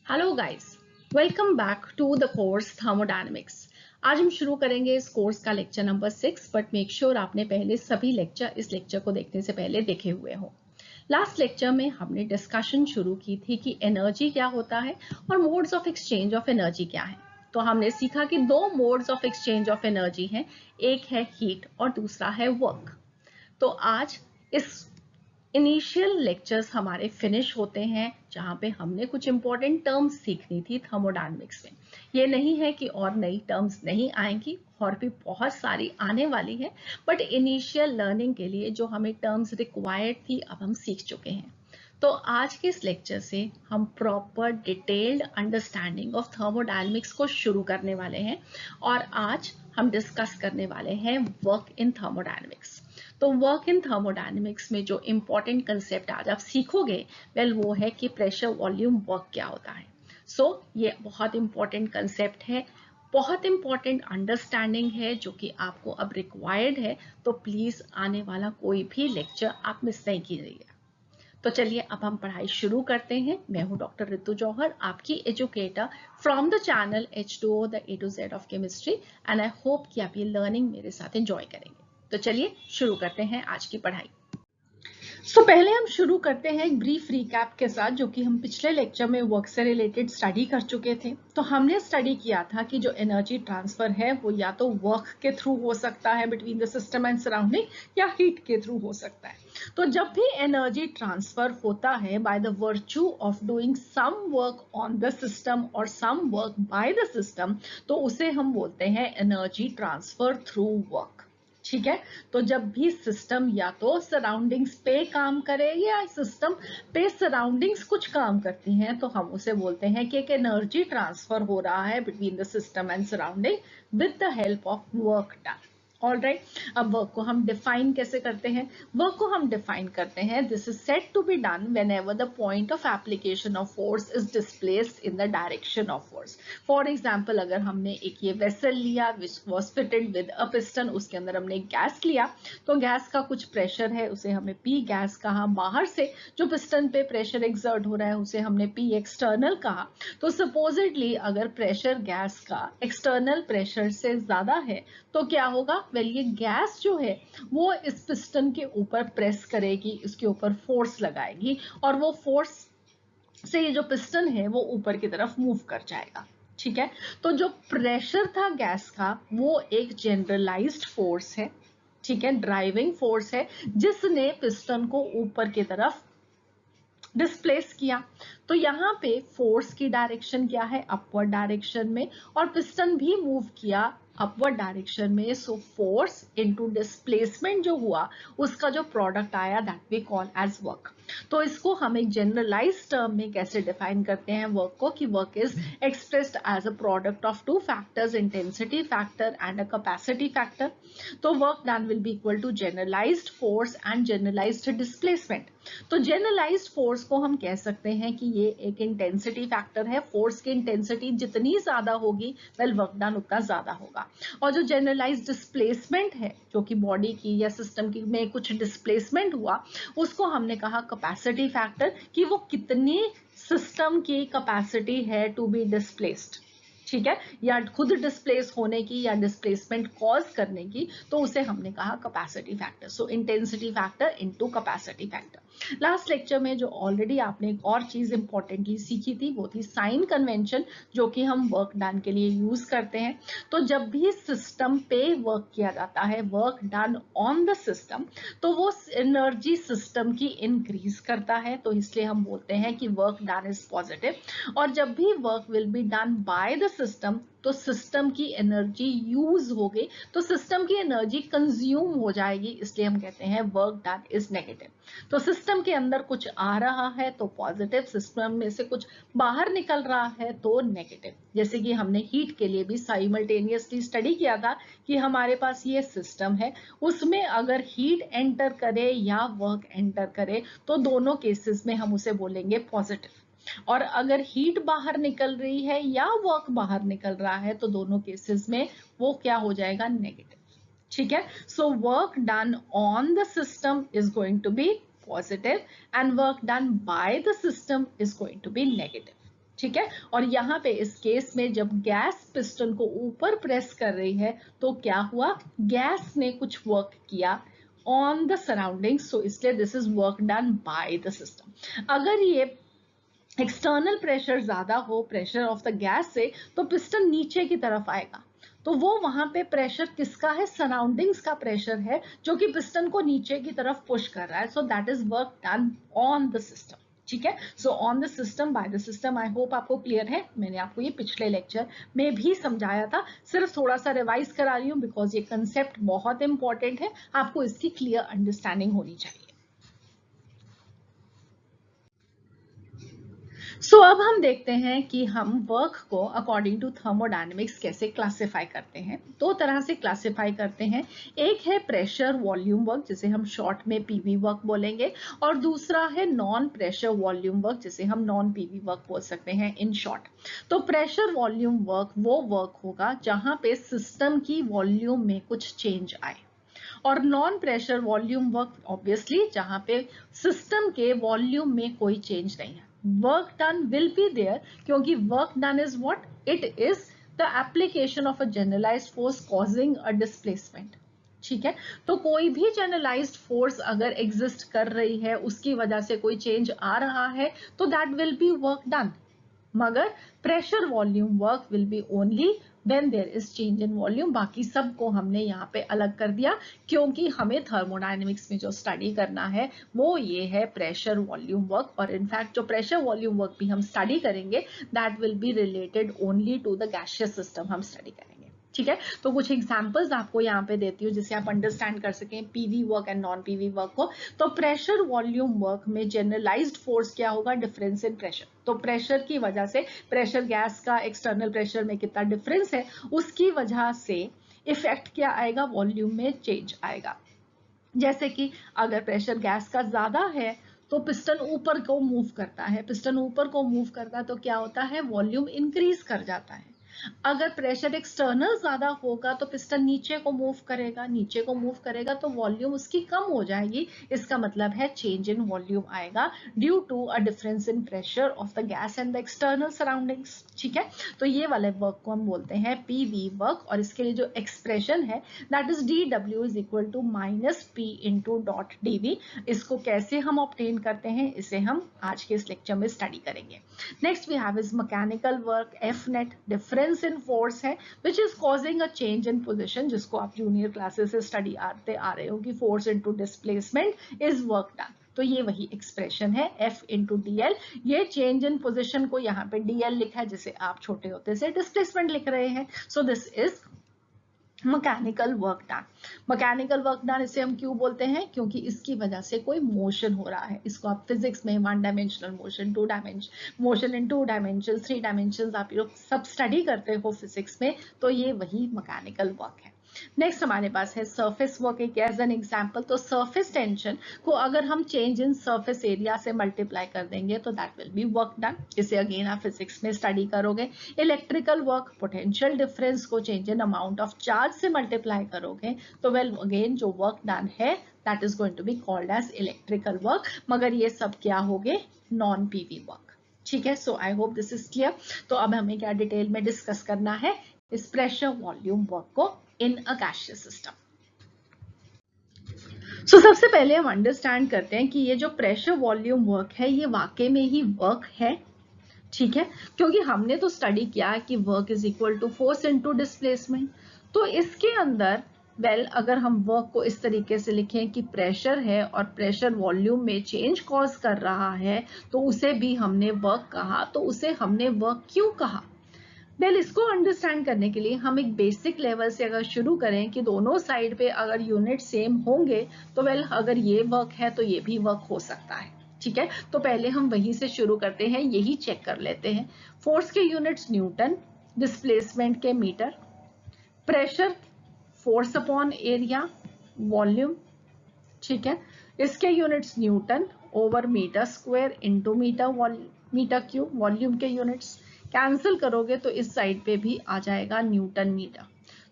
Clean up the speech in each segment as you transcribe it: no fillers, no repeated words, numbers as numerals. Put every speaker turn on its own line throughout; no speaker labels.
Hello guys, welcome back to the course thermodynamics. आज हम शुरू करेंगे इस कोर्स का lecture number 6, but make sure आपने पहले सभी लेक्चर इस लेक्चर को देखने से पहले देखे हुए हो। लास्ट लेक्चर में हमने डिस्कशन शुरू की थी कि एनर्जी क्या होता है और modes of exchange of energy क्या है। तो हमने सीखा कि दो modes of exchange of energy हैं, एक है हीट और दूसरा है वर्क। तो आज इस इनिशियल लेक्चर्स हमारे फिनिश होते हैं जहां पे हमने कुछ इंपॉर्टेंट टर्म्स सीखनी थी थर्मोडायनेमिक्स में। ये नहीं है कि और नई टर्म्स नहीं आएंगी, और भी बहुत सारी आने वाली है, बट इनिशियल लर्निंग के लिए जो हमें टर्म्स रिक्वायर्ड थी अब हम सीख चुके हैं। तो आज के इस लेक्चर से हम proper detailed understanding of thermodynamics को शुरू करने वाले हैं और आज हम डिस्कस करने वाले हैं वर्क इन थर्मोडायनेमिक्स। तो वर्क इन थर्मोडायनेमिक्स में जो इंपॉर्टेंट कंसेप्ट आज आप सीखोगे वो है कि प्रेशर वॉल्यूम वर्क क्या होता है। ये बहुत इंपॉर्टेंट कंसेप्ट है, बहुत इंपॉर्टेंट अंडरस्टैंडिंग है जो कि आपको अब रिक्वायर्ड है। तो प्लीज आने वाला कोई भी लेक्चर आप मिस नहीं कीजिएगा। तो चलिए अब हम पढ़ाई शुरू करते हैं। मैं हूं डॉक्टर रितु जौहर, आपकी educator from the channel H2O the A to Z of chemistry, and I hope कि आप ये लर्निंग मेरे साथ एंजॉय करेंगे। तो चलिए शुरू करते हैं आज की पढ़ाई। पहले हम शुरू करते हैं एक ब्रीफ रिकैप के साथ, जो कि हम पिछले लेक्चर में वर्क से रिलेटेड स्टडी कर चुके थे। तो हमने स्टडी किया था कि जो एनर्जी ट्रांसफर है वो या तो वर्क के थ्रू हो सकता है between the system and surrounding, या हीट के थ्रू हो सकता है। तो जब भी एनर्जी ट्रांसफर होता है by the virtue of doing some work on the system और some work by the system, तो उसे हम बोलते हैं एनर्जी ट्रांसफर थ्रू वर्क। ठीक है, तो जब भी सिस्टम या तो सराउंडिंग्स पे काम करे या सिस्टम पे सराउंडिंग्स कुछ काम करती हैं, तो हम उसे बोलते हैं कि एक एनर्जी ट्रांसफर हो रहा है between the system and surrounding with the help of work done. All right, अब वर्क को हम डिफाइन कैसे करते हैं? वर्क को हम डिफाइन करते हैं, this is said to be done whenever the point of application of force is displaced in the direction of force. For example, अगर हमने एक ये वेसल लिया which was fitted with a piston, उसके अंदर हमने गैस लिया, तो गैस का कुछ प्रेशर है, उसे हमें पी गैस कहा। बाहर से जो पिस्टन पे प्रेशर एक्सर्ट हो रहा है उसे हमने पी एक्सटर्नल कहा। तो सपोजिटली अगर प्रेशर गैस का एक्सटर्नल प्रेशर से ज्यादा है तो क्या होगा? ये गैस जो है वो इस पिस्टन के ऊपर प्रेस करेगी, इसके ऊपर फोर्स लगाएगी, और वो फोर्स से ये जो पिस्टन है वो ऊपर की तरफ मूव कर जाएगा। ठीक है, तो जो प्रेशर था गैस का वो एक जनरलाइज्ड फोर्स है, ठीक है, ड्राइविंग फोर्स है, जिसने पिस्टन को ऊपर की तरफ डिस्प्लेस किया। तो यहाँ पे फोर्स की डायरेक्शन क्या है? अपवर्ड डायरेक्शन में, और पिस्टन भी मूव किया अपवर्ड डायरेक्शन में। सो फोर्स इनटू डिस्प्लेसमेंट जो हुआ उसका जो प्रोडक्ट आया that we call as work. तो इसको हम एक जनरलाइज्ड टर्म में कैसे डिफाइन करते हैं वर्क को, कि work is expressed as a product of two factors, intensity factor and a capacity factor. तो work done will be equal to generalised force and generalised displacement. तो जनरलाइज्ड फोर्स को हम कह सकते हैं कि ये एक इंटेंसिटी फैक्टर है। फोर्स की इंटेंसिटी जितनी ज्यादा होगी वर्क डन उतना ज्यादा होगा। और जो जनरलाइज्ड डिस्प्लेसमेंट है, जो कि बॉडी की या सिस्टम की में कुछ डिस्प्लेसमेंट हुआ, उसको हमने कहा कैपेसिटी फैक्टर, कि वो कितनी सिस्टम की कैपेसिटी है टू बी डिस्प्लेस्ड। ठीक है, या खुद डिस्प्लेस होने की या डिस्प्लेसमेंट कॉज करने की, तो उसे हमने कहा कैपेसिटी फैक्टर। सो intensity factor into capacity factor. Last lecture में जो ऑलरेडी आपने एक और चीज इंपॉर्टेंटली सीखी थी वो थी साइन कन्वेंशन, जो कि हम वर्क डन के लिए यूज करते हैं। तो जब भी सिस्टम पे वर्क किया जाता है, work done on the system, तो वो एनर्जी सिस्टम की इंक्रीज करता है, तो इसलिए हम बोलते हैं कि वर्क डन इज पॉजिटिव। और जब भी work will B done by the system, तो सिस्टम की एनर्जी यूज हो गई, तो सिस्टम की एनर्जी कंज्यूम हो जाएगी, इसलिए हम कहते हैं वर्क डन इज नेगेटिव। तो सिस्टम के अंदर कुछ आ रहा है तो पॉजिटिव, सिस्टम में से कुछ बाहर निकल रहा है तो नेगेटिव। जैसे कि हमने हीट के लिए भी साइमल्टेनियसली स्टडी किया था कि हमारे पास ये सिस्टम है, उसमें अगर हीट एंटर करे या वर्क एंटर करे तो दोनों केसेस में हम उसे बोलेंगे पॉजिटिव, और अगर हीट बाहर निकल रही है या वर्क बाहर निकल रहा है तो दोनों केसेस में वो क्या हो जाएगा? नेगेटिव। ठीक है, so work done on the system is going to be positive and work done by the system is going to be negative. ठीक है। और यहाँ पे इस केस में जब गैस पिस्टन को ऊपर प्रेस कर रही है तो क्या हुआ, गैस ने कुछ वर्क किया ऑन द सराउंडिंग्स, सो इसलिए this is work done by the system. अगर ये एक्सटर्नल प्रेशर ज्यादा हो प्रेशर ऑफ द गैस से, तो पिस्टन नीचे की तरफ आएगा, तो वो वहां पे प्रेशर किसका है, सराउंडिंग्स का प्रेशर है जो कि पिस्टन को नीचे की तरफ पुश कर रहा है। So that is work done on the system. ठीक है, so on the system by the system. I hope आपको क्लियर है, मैंने आपको ये पिछले लेक्चर में भी समझाया था, सिर्फ थोड़ा सा रिवाइज करा रही हूँ बिकॉज ये कंसेप्ट बहुत इंपॉर्टेंट है, आपको इसकी क्लियर अंडरस्टैंडिंग होनी चाहिए। सो अब हम देखते हैं कि हम वर्क को अकॉर्डिंग टू थर्मोडायनेमिक्स कैसे क्लासिफाई करते हैं। दो तरह से क्लासिफाई करते हैं, एक है प्रेशर वॉल्यूम वर्क जिसे हम शॉर्ट में पीवी वर्क बोलेंगे, और दूसरा है नॉन प्रेशर वॉल्यूम वर्क जिसे हम नॉन पीवी वर्क बोल सकते हैं इन शॉर्ट। तो प्रेशर वॉल्यूम वर्क वो वर्क होगा जहां पे सिस्टम की वॉल्यूम में कुछ चेंज आए, और non pressure volume work obviously जहां पे सिस्टम के वॉल्यूम में कोई चेंज नहीं है। Work done will be there, क्योंकि work done is what, it is the application of a generalised force causing a displacement. ठीक है, तो कोई भी जनरलाइज्ड फोर्स अगर एग्जिस्ट कर रही है, उसकी वजह से कोई चेंज आ रहा है, तो that will be work done. मगर pressure volume work will be only when there is change in volume. बाकी सबको हमने यहाँ पे अलग कर दिया, क्योंकि हमें थर्मोडायनेमिक्स में जो स्टडी करना है वो ये है प्रेशर वॉल्यूम वर्क, और इनफैक्ट जो प्रेशर वॉल्यूम वर्क भी हम स्टडी करेंगे that will be related only to the gaseous system हम स्टडी करेंगे। ठीक है, तो कुछ एग्जांपल्स आपको यहाँ पे देती हूँ जिससे आप अंडरस्टैंड कर सकें PV work and non PV work को। तो प्रेशर वॉल्यूम वर्क में जनरलाइज्ड फोर्स क्या होगा, डिफरेंस इन प्रेशर। तो प्रेशर की वजह से, प्रेशर गैस का एक्सटर्नल प्रेशर में कितना डिफरेंस है उसकी वजह से इफेक्ट क्या आएगा, वॉल्यूम में चेंज आएगा। जैसे कि अगर प्रेशर गैस का ज्यादा है तो पिस्टन ऊपर को मूव करता है, पिस्टन ऊपर को मूव करता है तो क्या होता है, वॉल्यूम इंक्रीज कर जाता है। अगर प्रेशर एक्सटर्नल ज्यादा होगा तो पिस्टन नीचे को मूव करेगा, नीचे को मूव करेगा तो वॉल्यूम उसकी कम हो जाएगी, इसका मतलब है चेंज इन वॉल्यूम आएगा due to a difference in pressure of the gas and the external surroundings. ठीक है, तो ये वाले वर्क को हम बोलते हैं पीवी वर्क, और इसके लिए जो एक्सप्रेशन है that is dw is equal to minus P into dot dV. इसको कैसे हम ऑब्टेन करते हैं इसे हम आज के इस लेक्चर में स्टडी करेंगे। Next we have is mechanical work, F net difference in force है which is causing a change in position, जिसको आप जूनियर क्लासेस से स्टडी आते आ रहे हो कि force into displacement is work done. तो ये वही एक्सप्रेशन है F इंटू डी एल। ये चेंज इन पोजिशन को यहाँ पे DL लिखा है जिसे आप छोटे होते से डिस्प्लेसमेंट लिख रहे हैं। So this is mechanical work done. Mechanical work done इसे हम क्यों बोलते हैं, क्योंकि इसकी वजह से कोई मोशन हो रहा है। इसको आप फिजिक्स में one dimensional motion, two dimension motion in two dimension, three dimension आप लोग सब स्टडी करते हो फिजिक्स में, तो ये वही मैकेनिकल वर्क है। नेक्स्ट हमारे पास है सरफेस वर्क एक एज एन एग्जांपल। तो सरफेस टेंशन को अगर हम चेंज इन सरफेस एरिया से मल्टीप्लाई कर देंगे तो that will be work done. इसे अगेन आप फिजिक्स में स्टडी करोगे। इलेक्ट्रिकल वर्क, पोटेंशियल डिफरेंस को change in amount of charge से मल्टीप्लाई करोगे तो वेल अगेन जो वर्क डन है that is going to be called as electrical work. मगर ये सब क्या हो गए, नॉन पीवी वर्क। ठीक है, so I hope this is clear. तो अब हमें क्या डिटेल में डिस्कस करना है इस प्रेशर वॉल्यूम वर्क को इन अ गैसियस सिस्टम। सो सबसे पहले हम अंडरस्टैंड करते हैं कि ये जो प्रेशर वॉल्यूम वर्क है ये वाकई में ही वर्क है। ठीक है, क्योंकि हमने तो स्टडी किया कि work is equal to force into displacement. तो इसके अंदर अगर हम वर्क को इस तरीके से लिखें कि प्रेशर है और प्रेशर वॉल्यूम में चेंज कॉज कर रहा है तो उसे भी हमने वर्क कहा। तो उसे हमने वर्क क्यों कहा, इसको अंडरस्टैंड करने के लिए हम एक बेसिक लेवल से अगर शुरू करें कि दोनों साइड पे अगर यूनिट सेम होंगे तो अगर ये वर्क है तो ये भी वर्क हो सकता है। ठीक है, तो पहले हम वहीं से शुरू करते हैं, यही चेक कर लेते हैं। फोर्स के यूनिट्स न्यूटन, डिस्प्लेसमेंट के metre, pressure force upon area volume. ठीक है, इसके units newton over metre square into metre cube. Volume के यूनिट्स कैंसिल करोगे तो इस साइड पे भी आ जाएगा न्यूटन मीटर।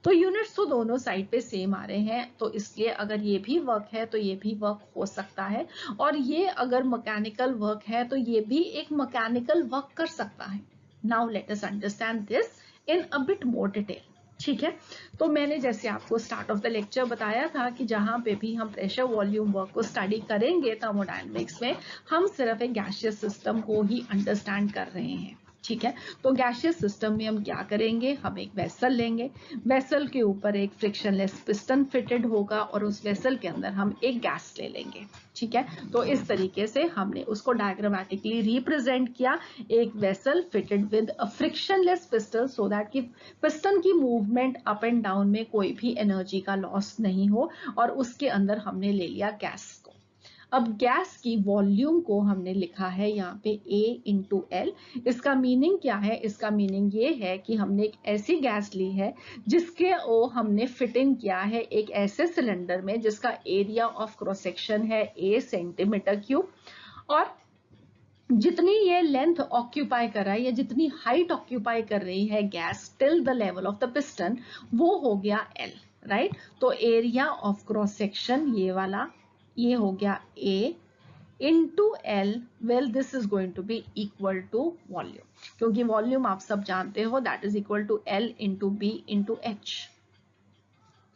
तो यूनिट्स तो दोनों साइड पे सेम आ रहे हैं, तो इसलिए अगर ये भी वर्क है तो ये भी वर्क हो सकता है, और ये अगर मैकेनिकल वर्क है तो ये भी एक मैकेनिकल वर्क कर सकता है। Now let us understand this in a bit more detail. ठीक है, तो मैंने जैसे आपको स्टार्ट ऑफ द लेक्चर बताया था कि जहां पे भी हम प्रेशर वॉल्यूम वर्क को स्टडी करेंगे थर्मोडायनेमिक्स में, हम सिर्फ एक गैसियस सिस्टम को ही अंडरस्टैंड कर रहे हैं। ठीक है, तो गैसियस सिस्टम में हम क्या करेंगे, हम एक वेसल लेंगे, वेसल के ऊपर एक फ्रिक्शनलेस पिस्टन फिटेड होगा और उस वेसल के अंदर हम एक गैस ले लेंगे। ठीक है, तो इस तरीके से हमने उसको डायग्रामेटिकली रिप्रेजेंट किया, एक vessel fitted with a frictionless piston, so that कि पिस्टन की मूवमेंट अप एंड डाउन में कोई भी एनर्जी का लॉस नहीं हो, और उसके अंदर हमने ले लिया गैस को। अब गैस की वॉल्यूम को हमने लिखा है यहाँ पे A इंटू एल। इसका मीनिंग क्या है, इसका मीनिंग ये है कि हमने एक ऐसी गैस ली है जिसके हमने फिटिंग किया है एक ऐसे सिलेंडर में जिसका एरिया ऑफ क्रॉस सेक्शन है A सेंटीमीटर क्यूब, और जितनी ये लेंथ ऑक्यूपाई कर रहा है या जितनी हाइट ऑक्यूपाई कर रही है gas till the level of the piston, वो हो गया L, राइट। तो एरिया ऑफ क्रॉस सेक्शन ये वाला, ये हो गया A into L, well this is going to be equal to volume, क्योंकि वॉल्यूम आप सब जानते हो that is equal to L into B into H.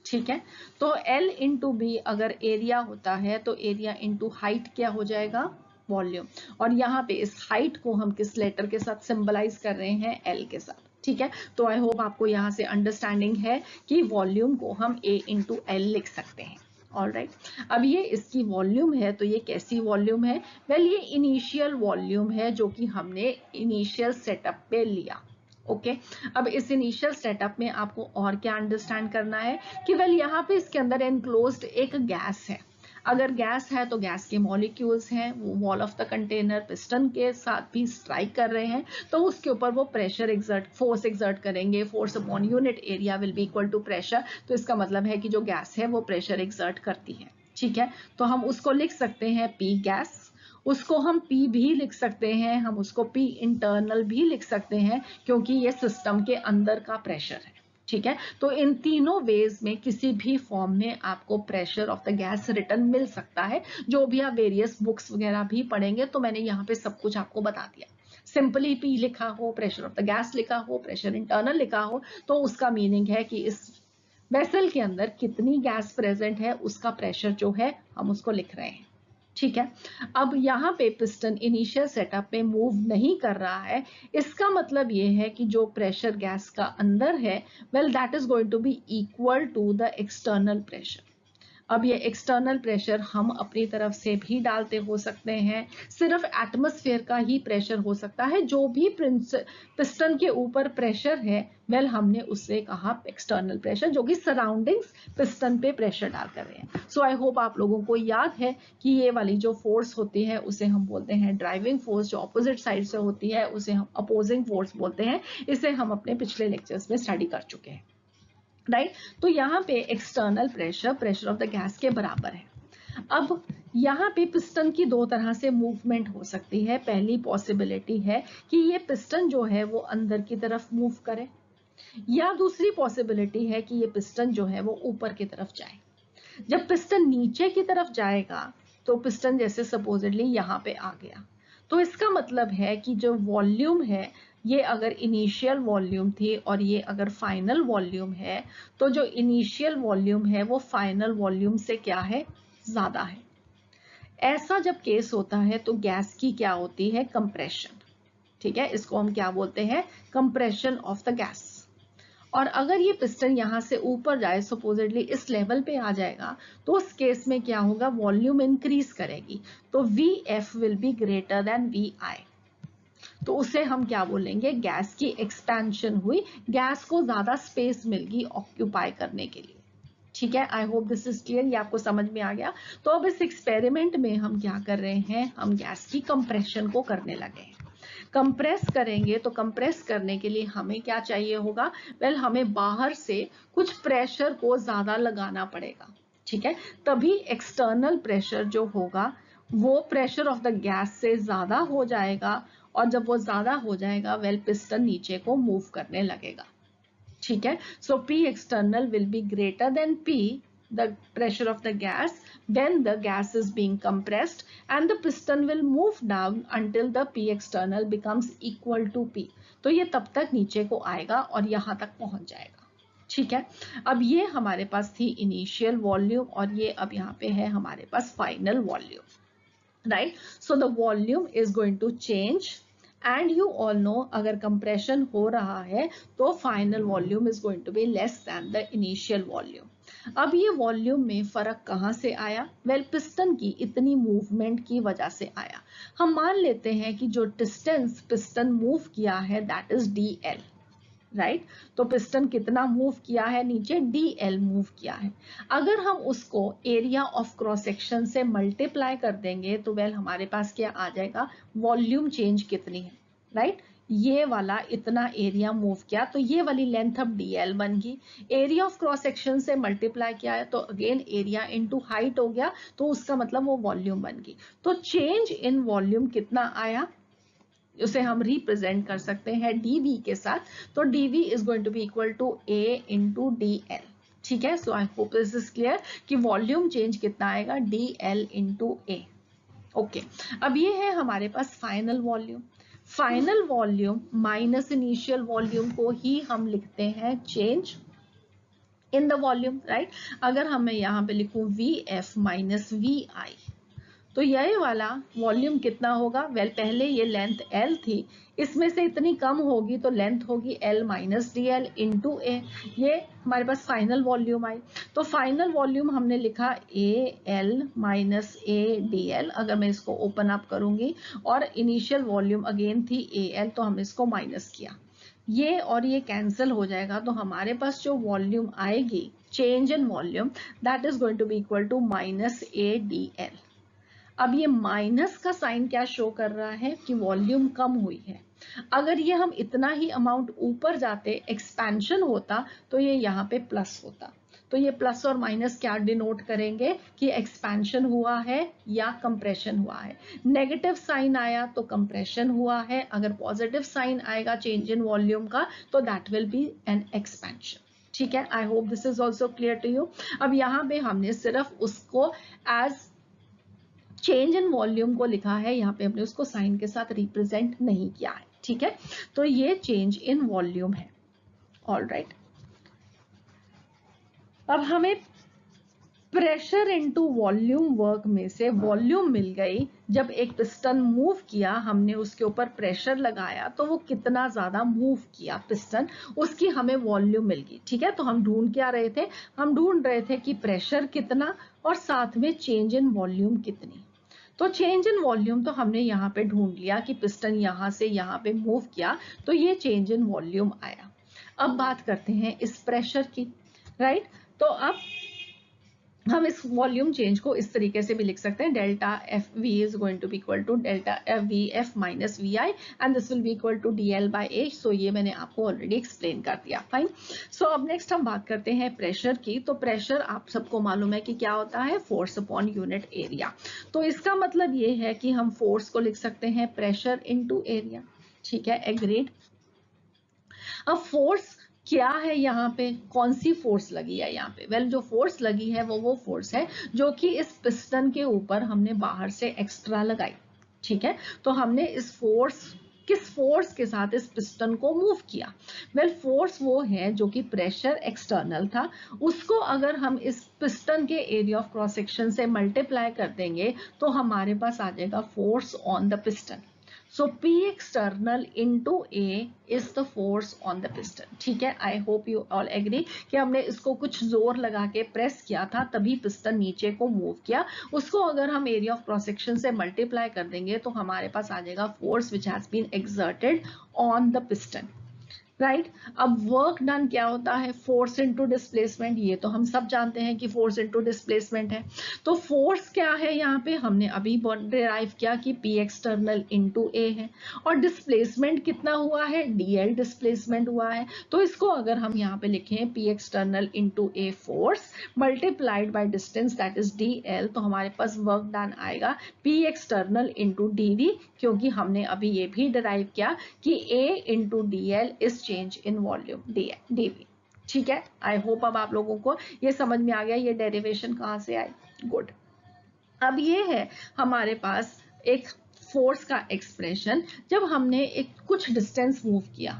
ठीक है, तो L इंटू बी अगर एरिया होता है तो एरिया इंटू हाइट क्या हो जाएगा, वॉल्यूम। और यहाँ पे इस हाइट को हम किस लेटर के साथ सिंबलाइज कर रहे हैं, L के साथ। ठीक है, तो आई होप आपको यहाँ से अंडरस्टैंडिंग है कि वॉल्यूम को हम A इंटू एल लिख सकते हैं। ऑलराइट, अब ये इसकी वॉल्यूम है, तो ये कैसी वॉल्यूम है, वेल ये इनिशियल वॉल्यूम है जो कि हमने इनिशियल सेटअप पे लिया। ओके, अब इस इनिशियल सेटअप में आपको और क्या अंडरस्टैंड करना है कि वेल यहाँ पे इसके अंदर एनक्लोज्ड एक गैस है। अगर गैस है तो गैस के मॉलिक्यूल्स हैं, वो wall of the container piston के साथ भी स्ट्राइक कर रहे हैं, तो उसके ऊपर वो प्रेशर एग्जर्ट, फोर्स एग्जर्ट करेंगे। Force upon unit area will be equal to pressure, तो इसका मतलब है कि जो गैस है वो प्रेशर एग्जर्ट करती है। ठीक है, तो हम उसको लिख सकते हैं P गैस, उसको हम P भी लिख सकते हैं, हम उसको P इंटरनल भी लिख सकते हैं, क्योंकि ये सिस्टम के अंदर का प्रेशर है। ठीक है, तो इन तीनों वेज में किसी भी फॉर्म में आपको pressure of the gas return मिल सकता है। जो भी आप वेरियस बुक्स वगैरह भी पढ़ेंगे तो मैंने यहाँ पे सब कुछ आपको बता दिया। सिंपली P लिखा हो, प्रेशर ऑफ द गैस लिखा हो, प्रेशर इंटरनल लिखा हो, तो उसका मीनिंग है कि इस वेसल के अंदर कितनी गैस प्रेजेंट है उसका प्रेशर जो है हम उसको लिख रहे हैं। ठीक है, अब यहाँ पे पिस्टन इनिशियल सेटअप में मूव नहीं कर रहा है, इसका मतलब ये है कि जो प्रेशर गैस का अंदर है, well that is going to be equal to the external pressure. अब ये एक्सटर्नल प्रेशर हम अपनी तरफ से भी डालते हो सकते हैं, सिर्फ एटमॉस्फेयर का ही प्रेशर हो सकता है। जो भी पिस्टन के ऊपर प्रेशर है, वेल हमने उससे कहा एक्सटर्नल प्रेशर, जो कि सराउंडिंग्स पिस्टन पे प्रेशर डाल कर रहे हैं। सो आई होप आप लोगों को याद है कि ये वाली जो फोर्स होती है उसे हम बोलते हैं ड्राइविंग फोर्स, जो ऑपोजिट साइड से होती है उसे हम अपोजिंग फोर्स बोलते हैं। इसे हम अपने पिछले लेक्चर्स में स्टडी कर चुके हैं, राइट। तो यहाँ पे external pressure pressure of the gas के बराबर है। अब यहाँ पे पिस्टन की दो तरह से मूवमेंट हो सकती है। पहली पॉसिबिलिटी है कि ये पिस्टन जो है वो अंदर की तरफ मूव करे, या दूसरी पॉसिबिलिटी है कि ये पिस्टन जो है वो ऊपर की तरफ जाए। जब पिस्टन नीचे की तरफ जाएगा तो पिस्टन जैसे सपोजिटली यहाँ पे आ गया, तो इसका मतलब है कि जो वॉल्यूम है, ये अगर इनिशियल वॉल्यूम थी और ये अगर फाइनल वॉल्यूम है, तो जो इनिशियल वॉल्यूम है वो फाइनल वॉल्यूम से क्या है, ज्यादा है। ऐसा जब केस होता है तो गैस की क्या होती है, कंप्रेशन। ठीक है, इसको हम क्या बोलते हैं, कंप्रेशन ऑफ द गैस। और अगर ये पिस्टन यहां से ऊपर जाए, सपोजिटली इस लेवल पे आ जाएगा, तो उस केस में क्या होगा, वॉल्यूम इंक्रीज करेगी, तो VF will be greater than VI। तो उसे हम क्या बोलेंगे, गैस की एक्सपेंशन हुई, गैस को ज्यादा स्पेस मिल गई ऑक्यूपाई करने के लिए। ठीक है, I hope this is clear, ये आपको समझ में आ गया। तो अब इस एक्सपेरिमेंट में हम क्या कर रहे हैं, हम गैस की कंप्रेशन को करने लगे हैं। कंप्रेस करेंगे तो कंप्रेस करने के लिए हमें क्या चाहिए होगा, वेल हमें बाहर से कुछ प्रेशर को ज्यादा लगाना पड़ेगा। ठीक है, तभी एक्सटर्नल प्रेशर जो होगा वो प्रेशर ऑफ द गैस से ज्यादा हो जाएगा, और जब वो ज्यादा हो जाएगा, वेल पिस्टन नीचे को मूव करने लगेगा। ठीक है, सो P external will be greater than P the pressure of the gas when the gas is being compressed, and the piston will move down until the P external becomes equal to P. तो ये तब तक नीचे को आएगा और यहाँ तक पहुंच जाएगा. ठीक है, अब ये हमारे पास थी इनिशियल वॉल्यूम और ये अब यहाँ पे है हमारे पास final volume. Right, so the volume is going to change and you all know अगर कंप्रेशन हो रहा है तो final volume is going to be less than the initial volume. अब ये वॉल्यूम में फर्क कहाँ से आया? वेल, पिस्टन की इतनी मूवमेंट की वजह से आया. हम मान लेते हैं कि जो डिस्टेंस पिस्टन मूव किया है दैट इज DL. राइट, तो पिस्टन कितना मूव किया है नीचे? DL मूव किया है. अगर हम उसको एरिया ऑफ क्रॉस सेक्शन से मल्टीप्लाई कर देंगे तो वेल हमारे पास क्या आ जाएगा? वॉल्यूम चेंज कितनी है? राइट, ये वाला इतना एरिया मूव किया तो ये वाली लेंथ अब DL बन गई. एरिया ऑफ क्रॉस सेक्शन से मल्टीप्लाई किया है तो अगेन एरिया इनटू हाइट हो गया, तो उसका मतलब वो वॉल्यूम बन गई. तो चेंज इन वॉल्यूम कितना आया उसे हम रिप्रेजेंट कर सकते हैं dV के साथ. तो dV is going to be equal to A into DL. ठीक है, so I hope this is clear कि वॉल्यूम चेंज कितना आएगा? DL into A. ओके, अब ये है हमारे पास final volume. Final volume minus initial volume को ही हम लिखते हैं change in the volume. Right, अगर हमें यहाँ पे लिखूं VF माइनस VI तो ये वाला वॉल्यूम कितना होगा? वेल, पहले ये लेंथ L थी, इसमें से इतनी कम होगी तो लेंथ होगी L minus DL into A. ये हमारे पास फाइनल वॉल्यूम आई. तो फाइनल वॉल्यूम हमने लिखा AL माइनस ADL. अगर मैं इसको ओपन अप करूंगी और इनिशियल वॉल्यूम अगेन थी AL तो हमने इसको माइनस किया, ये और ये कैंसिल हो जाएगा. तो हमारे पास जो वॉल्यूम आएगी change in volume that is going to be equal to minus ADL. अब ये माइनस का साइन क्या शो कर रहा है? कि वॉल्यूम कम हुई है. अगर ये हम इतना ही अमाउंट ऊपर जाते, एक्सपेंशन होता, तो ये यहाँ पे प्लस होता. तो ये प्लस और माइनस क्या डिनोट करेंगे? कि एक्सपेंशन हुआ है या कंप्रेशन हुआ है. नेगेटिव साइन आया तो कंप्रेशन हुआ है, अगर पॉजिटिव साइन आएगा चेंज इन वॉल्यूम का तो that will be an expansion. ठीक है, I hope this is also clear to you. अब यहाँ पे हमने सिर्फ उसको एज चेंज इन वॉल्यूम को लिखा है, यहाँ पे हमने उसको साइन के साथ रिप्रेजेंट नहीं किया है. ठीक है, तो ये चेंज इन वॉल्यूम है. ऑल राइट, अब हमें प्रेशर इनटू वॉल्यूम वर्क में से वॉल्यूम मिल गई. जब एक पिस्टन मूव किया, हमने उसके ऊपर प्रेशर लगाया तो वो कितना ज्यादा मूव किया पिस्टन, उसकी हमें वॉल्यूम मिल गई. ठीक है, तो हम ढूंढ क्या रहे थे? हम ढूंढ रहे थे कि प्रेशर कितना और साथ में चेंज इन वॉल्यूम कितनी. तो चेंज इन वॉल्यूम तो हमने यहाँ पे ढूंढ लिया कि पिस्टन यहाँ से यहाँ पे मूव किया तो ये चेंज इन वॉल्यूम आया. अब बात करते हैं इस प्रेशर की. राइट, तो अब हम इस वॉल्यूम चेंज को इस तरीके से भी लिख सकते हैं, delta F V is going to be equal to delta F V F minus V I and this will be equal to DL by A. So ये मैंने आपको ऑलरेडी एक्सप्लेन कर दिया. फाइन. सो अब नेक्स्ट हम बात करते हैं प्रेशर की. तो प्रेशर आप सबको मालूम है कि क्या होता है? Force upon unit area. तो इसका मतलब ये है कि हम फोर्स को लिख सकते हैं प्रेशर इनटू एरिया. ठीक है, एग्रीड. अब फोर्स क्या है यहाँ पे? कौन सी फोर्स लगी है यहाँ पे? वेल, जो फोर्स लगी है वो फोर्स है जो कि इस पिस्टन के ऊपर हमने बाहर से एक्स्ट्रा लगाई. ठीक है, तो हमने इस फोर्स, किस फोर्स के साथ इस पिस्टन को मूव किया? वेल, फोर्स वो है जो कि प्रेशर एक्सटर्नल था, उसको अगर हम इस पिस्टन के एरिया ऑफ क्रॉस सेक्शन से मल्टीप्लाई कर देंगे तो हमारे पास आ जाएगा force on the piston. So P external into A is the force on the piston. ठीक है, I hope you all agree कि हमने इसको कुछ जोर लगा के प्रेस किया था तभी पिस्टन नीचे को मूव किया. उसको अगर हम एरिया ऑफ क्रॉस सेक्शन से मल्टीप्लाई कर देंगे तो हमारे पास आ जाएगा force which has been exerted on the piston. Right, अब वर्क डन क्या होता है? Force into displacement. ये तो हम सब जानते हैं कि फोर्स इनटू डिस्प्लेसमेंट है. तो फोर्स क्या है यहाँ पे? हमने अभी डिराइव किया कि P एक्सटर्नल इनटू A है और डिस्प्लेसमेंट कितना हुआ है? DL डिस्प्लेसमेंट हुआ है. तो इसको अगर हम यहाँ पे लिखें P external into A force multiplied by distance that is DL, तो हमारे पास वर्क डन आएगा P एक्सटर्नल इनटू DV, क्योंकि हमने अभी ये भी डिराइव किया कि A into DL is change in volume DV. ठीक है, आई होप अब आप लोगों को ये समझ में आ गया ये डेरिवेशन कहाँ से आई। गुड। अब ये है हमारे पास एक फोर्स का एक्सप्रेशन जब हमने एक कुछ डिस्टेंस मूव किया,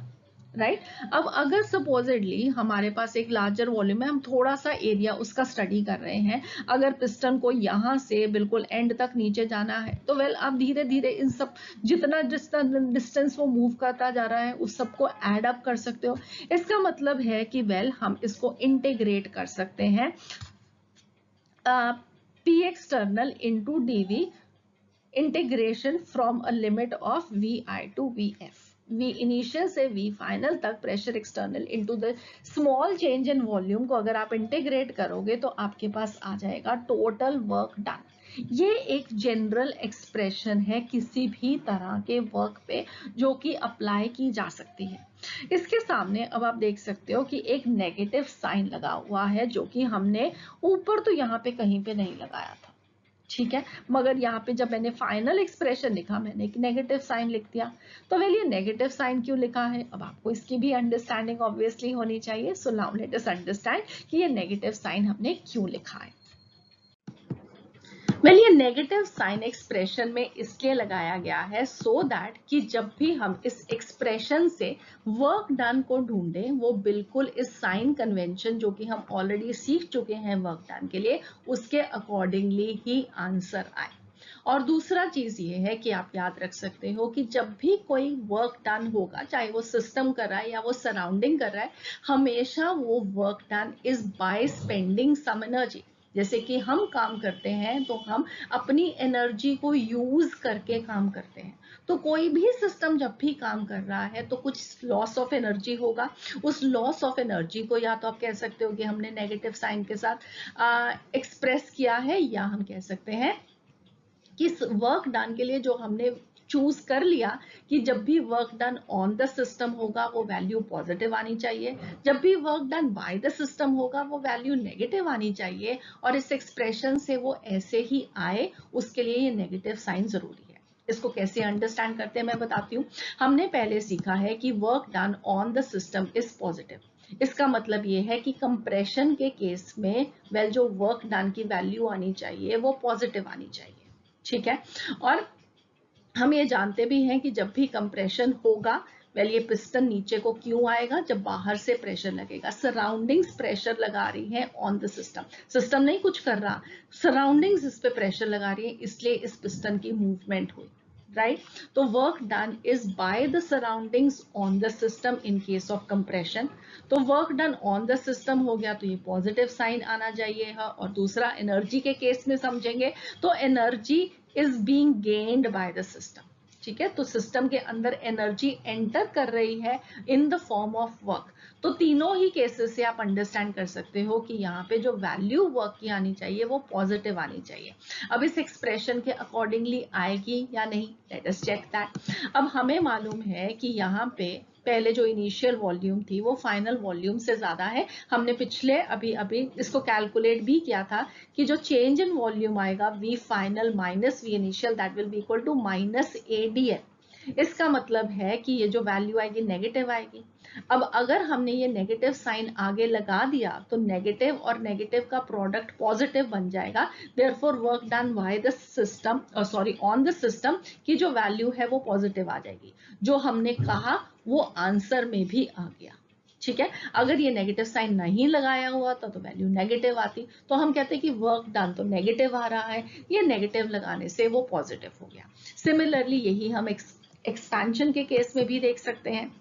राइट। अब अगर सपोजिटली हमारे पास एक लार्जर वॉल्यूम है, हम थोड़ा सा एरिया उसका स्टडी कर रहे हैं, अगर पिस्टन को यहाँ से बिल्कुल एंड तक नीचे जाना है तो वेल आप धीरे धीरे इन सब जितना डिस्टेंस वो मूव करता जा रहा है उस सबको एड अप कर सकते हो। इसका मतलब है कि वेल हम इसको इंटीग्रेट कर सकते हैं P external into dV integration from a limit of Vi to Vf. V initial से V final तक pressure external into the small change in volume को अगर आप इंटीग्रेट करोगे तो आपके पास आ जाएगा टोटल वर्क डन। ये एक जनरल एक्सप्रेशन है किसी भी तरह के वर्क पे जो कि अप्लाई की जा सकती है। इसके सामने अब आप देख सकते हो कि एक नेगेटिव साइन लगा हुआ है जो कि हमने ऊपर तो यहाँ पे कहीं पे नहीं लगाया था, ठीक है, मगर यहाँ पे जब मैंने फाइनल एक्सप्रेशन लिखा मैंने एक नेगेटिव साइन लिख दिया। तो वेल ये नेगेटिव साइन क्यों लिखा है, अब आपको इसकी भी अंडरस्टैंडिंग ऑब्वियसली होनी चाहिए। So now let us understand कि ये नेगेटिव साइन हमने क्यों लिखा है। वेल ये नेगेटिव साइन एक्सप्रेशन में इसलिए लगाया गया है सो दैट कि जब भी हम इस एक्सप्रेशन से वर्क डन को ढूंढें वो बिल्कुल इस साइन कन्वेंशन जो कि हम ऑलरेडी सीख चुके हैं वर्क डन के लिए उसके अकॉर्डिंगली ही आंसर आए। और दूसरा चीज ये है कि आप याद रख सकते हो कि जब भी कोई वर्क डन होगा चाहे वो सिस्टम कर रहा है या वो सराउंडिंग कर रहा है, हमेशा वो work done is by spending some energy. जैसे कि हम काम करते हैं तो हम अपनी एनर्जी को यूज करके काम करते हैं, तो कोई भी सिस्टम जब भी काम कर रहा है तो कुछ लॉस ऑफ एनर्जी होगा। उस लॉस ऑफ एनर्जी को या तो आप कह सकते हो कि हमने नेगेटिव साइन के साथ एक्सप्रेस किया है, या हम कह सकते हैं कि वर्क डन के लिए जो हमने चूज कर लिया कि जब भी work done on the system होगा वो वैल्यू पॉजिटिव आनी चाहिए, जब भी work done by the system होगा वो वैल्यू नेगेटिव आनी चाहिए, और इस एक्सप्रेशन से वो ऐसे ही आए उसके लिए ये नेगेटिव साइन जरूरी है। इसको कैसे अंडरस्टैंड करते हैं मैं बताती हूँ। हमने पहले सीखा है कि work done on the system is positive. इसका मतलब ये है कि कंप्रेशन के केस में वेल जो वर्क डन की वैल्यू आनी चाहिए वो पॉजिटिव आनी चाहिए, ठीक है। और हम ये जानते भी हैं कि जब भी कंप्रेशन होगा वेल ये पिस्टन नीचे को क्यों आएगा, जब बाहर से प्रेशर लगेगा। सराउंडिंग्स प्रेशर लगा रही है ऑन द सिस्टम, सिस्टम नहीं कुछ कर रहा, सराउंडिंग्स इस पे प्रेशर लगा रही है, इसलिए इस पिस्टन की मूवमेंट हुई, राइट। तो work done is by the surroundings on the system in case of compression. तो work done on the system हो गया तो ये पॉजिटिव साइन आना चाहिए। और दूसरा एनर्जी के केस में समझेंगे तो energy is being gained by the system, ठीक है। तो सिस्टम के अंदर एनर्जी एंटर कर रही है in the form of work. तो तीनों ही केसेस से आप अंडरस्टैंड कर सकते हो कि यहाँ पे जो वैल्यू वर्क की आनी चाहिए वो पॉजिटिव आनी चाहिए। अब इस एक्सप्रेशन के अकॉर्डिंगली आएगी या नहीं, लेट अस चेक दैट। अब हमें मालूम है कि यहाँ पे पहले जो इनिशियल वॉल्यूम थी वो फाइनल वॉल्यूम से ज्यादा है। हमने पिछले अभी इसको कैलकुलेट भी किया था कि जो चेंज इन वॉल्यूम आएगा V final minus V initial that will be equal to minus AdL। इसका मतलब है कि ये जो वैल्यू आएगी नेगेटिव आएगी। अब अगर हमने ये नेगेटिव साइन आगे लगा दिया तो नेगेटिव और नेगेटिव का प्रोडक्ट पॉजिटिव बन जाएगा। Therefore work done by the system on the system की जो वैल्यू है वो पॉजिटिव आ जाएगी। जो हमने कहा वो आंसर में भी आ गया, ठीक है। अगर ये नेगेटिव साइन नहीं लगाया हुआ था तो वैल्यू नेगेटिव आती, तो हम कहते हैं कि वर्क डन तो नेगेटिव आ रहा है, ये नेगेटिव लगाने से वो पॉजिटिव हो गया। सिमिलरली यही हम एक्सपेंशन के केस में भी देख सकते हैं।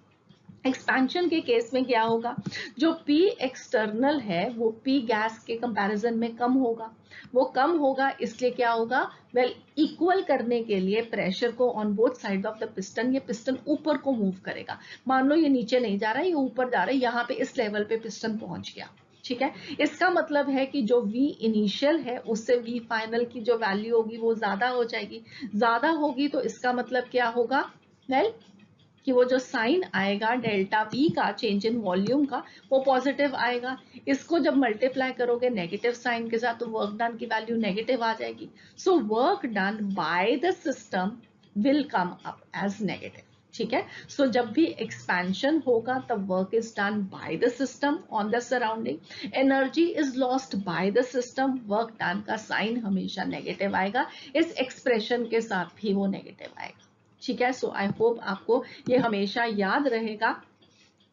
एक्सपेंशन के केस में क्या होगा, जो P एक्सटर्नल है वो P गैस के कंपैरिजन में कम होगा। वो कम होगा इसलिए क्या होगा, वेल इक्वल करने के लिए प्रेशर को on both side of the piston, ये पिस्टन ऊपर को मूव करेगा। मान लो ये नीचे नहीं जा रहा है, ये ऊपर जा रहा है, यहाँ पे इस लेवल पे पिस्टन पहुंच गया, ठीक है। इसका मतलब है कि जो V इनिशियल है उससे V फाइनल की जो वैल्यू होगी वो ज्यादा हो जाएगी। ज्यादा होगी तो इसका मतलब क्या होगा, वेल कि वो जो साइन आएगा डेल्टा V का चेंज इन वॉल्यूम का वो पॉजिटिव आएगा। इसको जब मल्टीप्लाई करोगे नेगेटिव साइन के साथ तो वर्क डन की वैल्यू नेगेटिव आ जाएगी। So work done by the system will come up as negative, ठीक है। सो जब भी एक्सपेंशन होगा तब work is done by the system on the surrounding, energy is lost by the system, work done का sign हमेशा negative आएगा, इस एक्सप्रेशन के साथ भी वो नेगेटिव आएगा। ठीक है। सो आई होप आपको ये हमेशा याद रहेगा।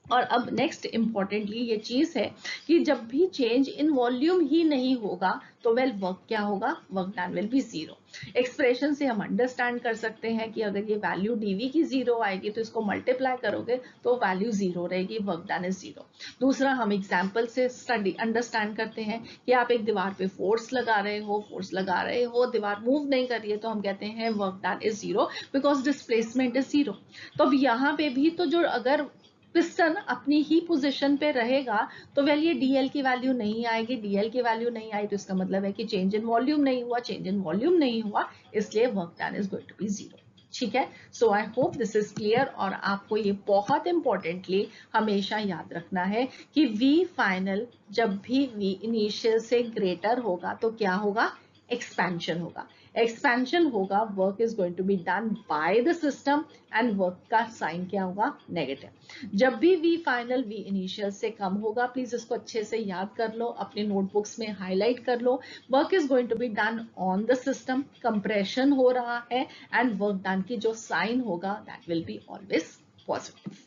और अब नेक्स्ट इंपॉर्टेंटली ये चीज है कि जब भी चेंज इन वॉल्यूम ही नहीं होगा तो वेल वर्क क्या होगा, work done will B zero. Expression से हम अंडरस्टैंड कर सकते हैं कि अगर ये वैल्यू डीवी की जीरो आएगी तो इसको मल्टीप्लाई करोगे तो वैल्यू जीरो रहेगी, वर्क डन इज जीरो। दूसरा, हम एग्जाम्पल से स्टडी अंडरस्टैंड करते हैं कि आप एक दीवार पे फोर्स लगा रहे हो, दीवार मूव नहीं कर रही है, तो हम कहते हैं work done is zero because displacement is zero. तो अब यहाँ पे भी तो जो अगर पिस्टन अपनी ही पोजीशन पे रहेगा तो वेल ये डीएल की वैल्यू नहीं आएगी, डीएल की वैल्यू नहीं आई तो इसका मतलब है कि चेंज इन वॉल्यूम नहीं हुआ, चेंज इन वॉल्यूम नहीं हुआ, इसलिए work done is going to be zero. ठीक है। So I hope this is clear. और आपको ये बहुत इंपॉर्टेंटली हमेशा याद रखना है कि वी फाइनल जब भी वी इनिशियल से ग्रेटर होगा तो क्या होगा, एक्सपेंशन होगा। एक्सपेंशन होगा, work is going to be done by the system and work का साइन क्या होगा, नेगेटिव। जब भी वी फाइनल वी इनिशियल से कम होगा, प्लीज इसको अच्छे से याद कर लो, अपने नोटबुक्स में हाईलाइट कर लो, work is going to be done on the system, compression हो रहा है एंड वर्क डन की जो साइन होगा that will be always positive.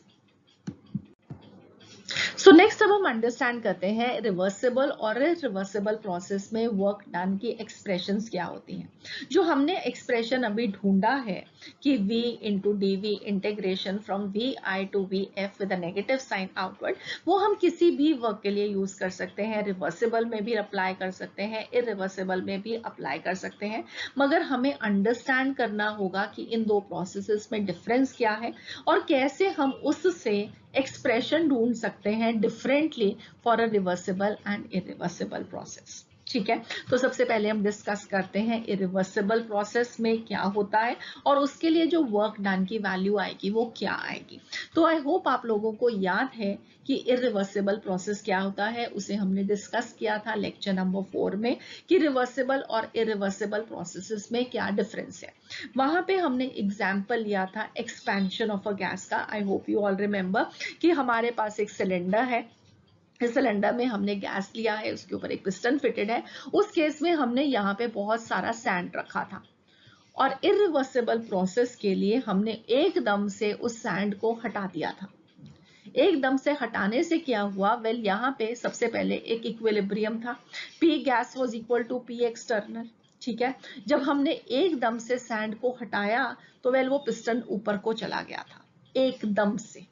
So next अब हम अंडरस्टैंड करते हैं रिवर्सिबल और इरिवर्सिबल प्रोसेस में वर्क डन की एक्सप्रेशंस क्या होती हैं। जो हमने एक्सप्रेशन अभी ढूंढा है कि v into D V integration from V I to V F with a negative sign outward, वो हम किसी भी वर्क के लिए यूज कर सकते हैं, रिवर्सिबल में भी अप्लाई कर सकते हैं, इरिवर्सिबल में भी अप्लाई कर सकते हैं, मगर हमें अंडरस्टैंड करना होगा कि इन दो प्रोसेसेस में डिफरेंस क्या है और कैसे हम उससे एक्सप्रेशन ढूंढ सकते हैं differently for a reversible and irreversible process. ठीक है। तो सबसे पहले हम डिस्कस करते हैं इरिवर्सिबल प्रोसेस में क्या होता है और उसके लिए जो वर्क डन की वैल्यू आएगी वो क्या आएगी। तो आई होप आप लोगों को याद है कि इरिवर्सिबल प्रोसेस क्या होता है, उसे हमने डिस्कस किया था लेक्चर नंबर 4 में कि रिवर्सिबल और इरिवर्सिबल प्रोसेसेस में क्या डिफरेंस है। वहां पे हमने एग्जाम्पल लिया था एक्सपेंशन ऑफ अ गैस का। I hope you all remember कि हमारे पास एक सिलेंडर है, इस सिलेंडर में हमने गैस लिया है, उसके ऊपर एक पिस्टन फिटेड है। उस केस में हमने यहाँ पे बहुत सारा सैंड रखा था और इरिवर्सिबल प्रोसेस के लिए हमने एकदम से उस सैंड को हटा दिया था। एकदम से हटाने से क्या हुआ, वेल यहाँ पे सबसे पहले एक इक्विलिब्रियम था, P gas was equal to P external. ठीक है। जब हमने एकदम से सैंड को हटाया तो वेल वो पिस्टन ऊपर को चला गया था एकदम से।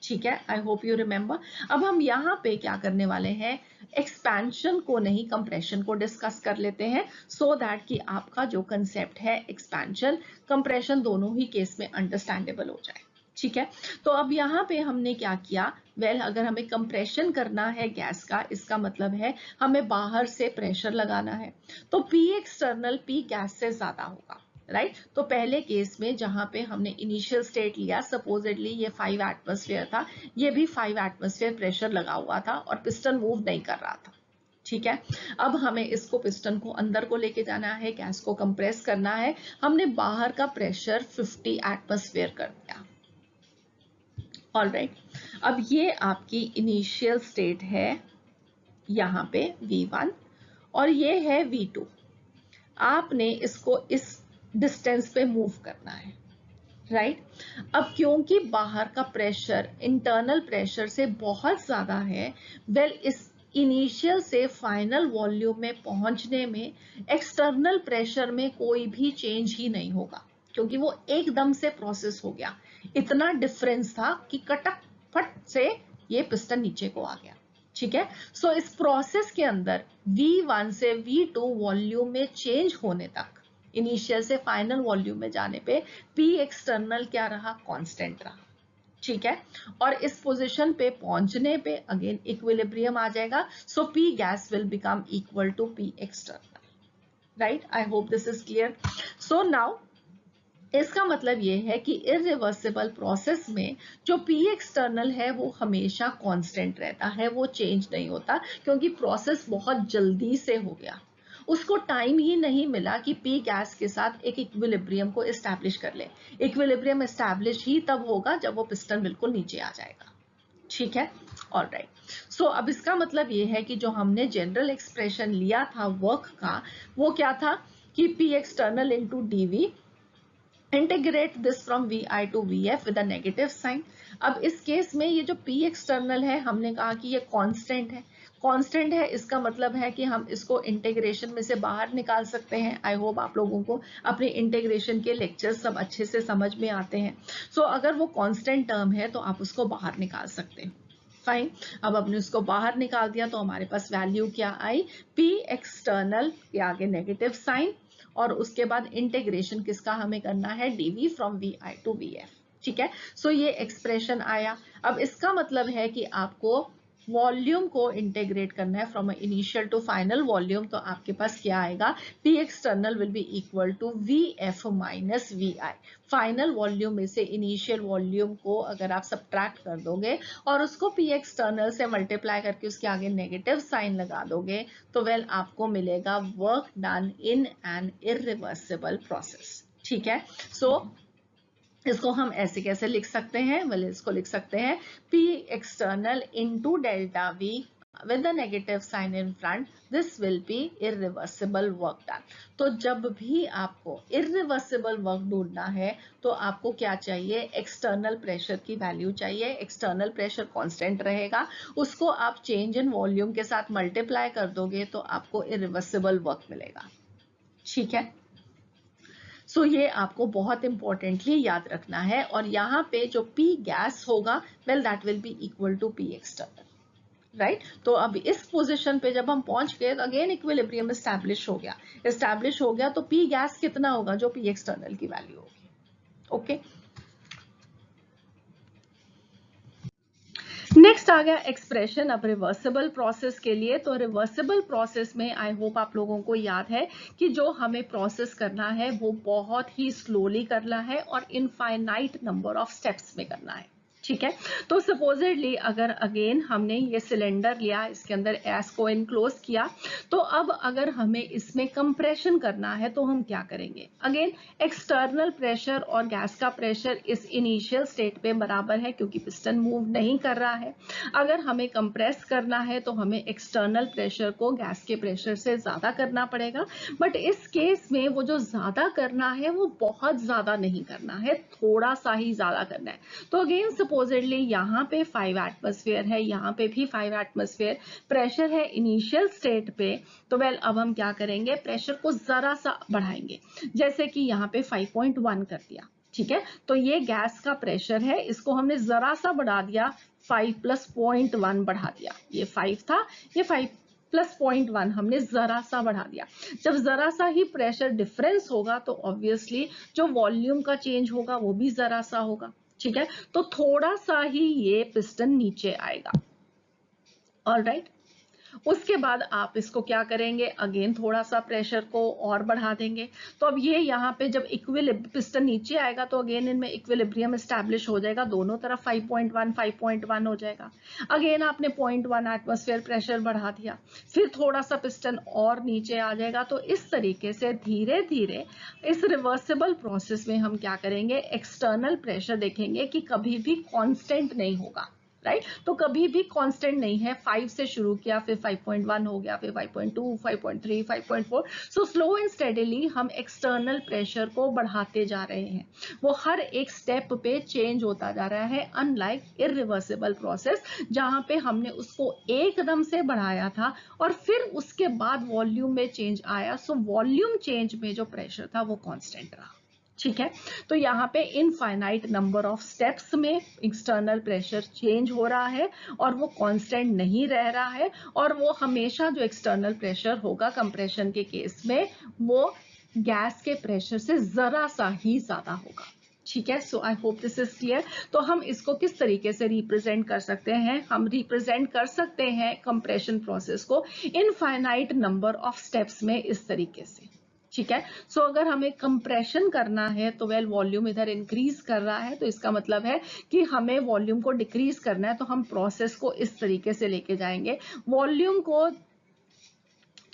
ठीक है। I hope you remember. अब हम यहाँ पे क्या करने वाले हैं, एक्सपेंशन को नहीं कंप्रेशन को डिस्कस कर लेते हैं सो दैट कि आपका जो कंसेप्ट है एक्सपेंशन कंप्रेशन दोनों ही केस में अंडरस्टैंडेबल हो जाए। ठीक है। तो अब यहाँ पे हमने क्या किया, वेल अगर हमें कंप्रेशन करना है गैस का, इसका मतलब है हमें बाहर से प्रेशर लगाना है, तो P एक्सटर्नल P गैस से ज्यादा होगा, राइट। तो पहले केस में जहां पे हमने इनिशियल स्टेट लिया, सपोजिटली ये 5 एटमॉस्फेयर था, ये भी 5 एटमॉस्फेयर प्रेशर लगा हुआ था और पिस्टन मूव नहीं कर रहा था। ठीक है। अब हमें इसको पिस्टन को अंदर को लेके जाना है, गैस को कंप्रेस करना है, हमने बाहर का प्रेशर 50 एटमॉस्फेयर कर दिया। ऑलराइट। अब ये आपकी इनिशियल स्टेट है यहाँ पे V1 और ये है V2। आपने इसको इस डिस्टेंस पे मूव करना है, राइट। अब क्योंकि बाहर का प्रेशर इंटरनल प्रेशर से बहुत ज्यादा है, वेल इस इनिशियल से फाइनल वॉल्यूम में पहुंचने में एक्सटर्नल प्रेशर में कोई भी चेंज ही नहीं होगा क्योंकि वो एकदम से प्रोसेस हो गया। इतना डिफरेंस था कि कटक फट से ये पिस्टन नीचे को आ गया। ठीक है। सो इस प्रोसेस के अंदर V1 से V2 वॉल्यूम में चेंज होने तक, इनिशियल से फाइनल वॉल्यूम में जाने पे P एक्सटर्नल क्या रहा, कांस्टेंट रहा। ठीक है। और इस पोजीशन पे पहुंचने पे अगेन इक्विलिब्रियम आ जाएगा, so P gas will become equal to P external, right. I hope this is clear. So now इसका मतलब ये है कि इरिवर्सिबल प्रोसेस में जो P एक्सटर्नल है वो हमेशा कांस्टेंट रहता है, वो चेंज नहीं होता क्योंकि प्रोसेस बहुत जल्दी से हो गया उसको टाइम ही नहीं मिला कि पी गैस के साथ एक इक्विलिब्रियम को एस्टैब्लिश कर ले। इक्विलिब्रियम एस्टैब्लिश ही तब होगा जब वो पिस्टन बिल्कुल नीचे आ जाएगा। ठीक है, ऑलराइट। सो अब इसका मतलब ये है कि जो हमने जनरल एक्सप्रेशन लिया था वर्क का, वो क्या था कि P external into D V, integrate this from V I to V F with a negative sign. अब इस केस में ये जो पी एक्सटर्नल है, हमने कहा कि ये कांस्टेंट है। कांस्टेंट है, इसका मतलब है कि हम इसको इंटीग्रेशन में से बाहर निकाल सकते हैं। आई होप आप लोगों को अपने इंटीग्रेशन के लेक्चर्स सब अच्छे से समझ में आते हैं। सो अगर वो कांस्टेंट टर्म है तो आप उसको बाहर निकाल सकते हैं। फाइन, अब हमने उसको बाहर निकाल दिया तो हमारे पास वैल्यू क्या आई, पी एक्सटर्नल के आगे नेगेटिव साइन, और उसके बाद इंटीग्रेशन किसका हमें करना है, D V from V I to V F. ठीक है, सो ये एक्सप्रेशन आया। अब इसका मतलब है कि आपको वॉल्यूम को इंटीग्रेट करना है from initial to final volume, तो आपके पास क्या आएगा, P external will be equal to V F minus V I. Final volume में से इनिशियल वॉल्यूम को अगर आप सब्ट्रैक्ट कर दोगे और उसको पी एक्सटर्नल से मल्टीप्लाई करके उसके आगे नेगेटिव साइन लगा दोगे, तो वेल आपको मिलेगा work done in an irreversible process. ठीक है, सो इसको हम ऐसे कैसे लिख सकते हैं, वेल इसको लिख सकते हैं P external into delta V with the negative sign in front, this will be irreversible work done। तो जब भी आपको irreversible work ढूंढना है तो आपको क्या चाहिए, एक्सटर्नल प्रेशर की वैल्यू चाहिए। एक्सटर्नल प्रेशर कांस्टेंट रहेगा, उसको आप चेंज इन वॉल्यूम के साथ मल्टीप्लाई कर दोगे तो आपको irreversible वर्क मिलेगा। ठीक है, सो ये आपको बहुत इंपॉर्टेंटली याद रखना है। और यहाँ पे जो P गैस होगा, well that will be equal to P external, right. तो अब इस पोजीशन पे जब हम पहुंच गए तो अगेन इक्विलिब्रियम एस्टैब्लिश हो गया, तो P गैस कितना होगा, जो P एक्सटर्नल की वैल्यू होगी। ओके, नेक्स्ट आ गया एक्सप्रेशन अब रिवर्सिबल प्रोसेस के लिए। तो रिवर्सिबल प्रोसेस में आई होप आप लोगों को याद है कि जो हमें प्रोसेस करना है वो बहुत ही स्लोली करना है और इनफाइनाइट नंबर ऑफ स्टेप्स में करना है। ठीक है, तो सपोजिटली अगर अगेन हमने ये सिलेंडर लिया, इसके अंदर एस को इनक्लोज किया, तो अब अगर हमें इसमें कंप्रेशन करना है तो हम क्या करेंगे, अगेन एक्सटर्नल प्रेशर और गैस का प्रेशर इस इनिशियल स्टेट पे बराबर है क्योंकि पिस्टन मूव नहीं कर रहा है। अगर हमें कंप्रेस करना है तो हमें एक्सटर्नल प्रेशर को गैस के प्रेशर से ज्यादा करना पड़ेगा, बट इस केस में वो जो ज्यादा करना है वो बहुत ज्यादा नहीं करना है, थोड़ा सा ही ज्यादा करना है। तो अगेन सपोजिटली यहाँ पे 5 एटमॉस्फेयर है, यहाँ पे भी 5 एटमॉस्फेयर प्रेशर है इनिशियल स्टेट पे। तो वेल अब हम क्या करेंगे, प्रेशर को जरा सा बढ़ाएंगे, जैसे कि यहाँ पे 5.1 कर दिया। ठीक है, तो ये गैस का प्रेशर है, इसको हमने जरा सा बढ़ा दिया, 5 + 0.1 बढ़ा दिया। ये 5 था, ये 5 + 0.1 हमने जरा सा बढ़ा दिया। जब जरा सा ही प्रेशर डिफरेंस होगा तो ऑब्वियसली जो वॉल्यूम का चेंज होगा वो भी जरा सा होगा। ठीक है, तो थोड़ा सा ही ये पिस्टन नीचे आएगा। ऑलराइट, उसके बाद आप इसको क्या करेंगे, अगेन थोड़ा सा प्रेशर को और बढ़ा देंगे। तो अब ये यहाँ पे जब पिस्टन नीचे आएगा तो अगेन इनमें इक्विलिब्रियम एस्टैब्लिश हो जाएगा, दोनों तरफ 5.1 हो जाएगा। अगेन आपने 0.1 एटमॉस्फेयर प्रेशर बढ़ा दिया, फिर थोड़ा सा पिस्टन और नीचे आ जाएगा। तो इस तरीके से धीरे धीरे इस रिवर्सिबल प्रोसेस में हम क्या करेंगे, एक्सटर्नल प्रेशर देखेंगे कि कभी भी कॉन्स्टेंट नहीं होगा, राइट। तो कभी भी कांस्टेंट नहीं है, 5 से शुरू किया, फिर 5.1 हो गया, फिर 5.2, 5.3, 5.4। सो स्लो एंड स्टेडीली हम एक्सटर्नल प्रेशर को बढ़ाते जा रहे हैं, वो हर एक स्टेप पे चेंज होता जा रहा है, अनलाइक इररिवर्सिबल प्रोसेस जहां पे हमने उसको एकदम से बढ़ाया था और फिर उसके बाद वॉल्यूम में चेंज आया। सो वॉल्यूम चेंज में जो प्रेशर था वो कांस्टेंट रहा। ठीक है, तो यहाँ पे इनफाइनाइट नंबर ऑफ स्टेप्स में एक्सटर्नल प्रेशर चेंज हो रहा है और वो कांस्टेंट नहीं रह रहा है, और वो हमेशा जो एक्सटर्नल प्रेशर होगा कंप्रेशन के केस में वो गैस के प्रेशर से जरा सा ही ज्यादा होगा। ठीक है, so I hope this is clear. तो हम इसको किस तरीके से रिप्रेजेंट कर सकते हैं, हम रिप्रेजेंट कर सकते हैं कंप्रेशन प्रोसेस को इनफाइनाइट नंबर ऑफ स्टेप्स में इस तरीके से। ठीक है, सो अगर हमें कंप्रेशन करना है तो वेल वॉल्यूम इधर इंक्रीज कर रहा है, तो इसका मतलब है कि हमें वॉल्यूम को डिक्रीज करना है, तो हम प्रोसेस को इस तरीके से लेके जाएंगे, वॉल्यूम को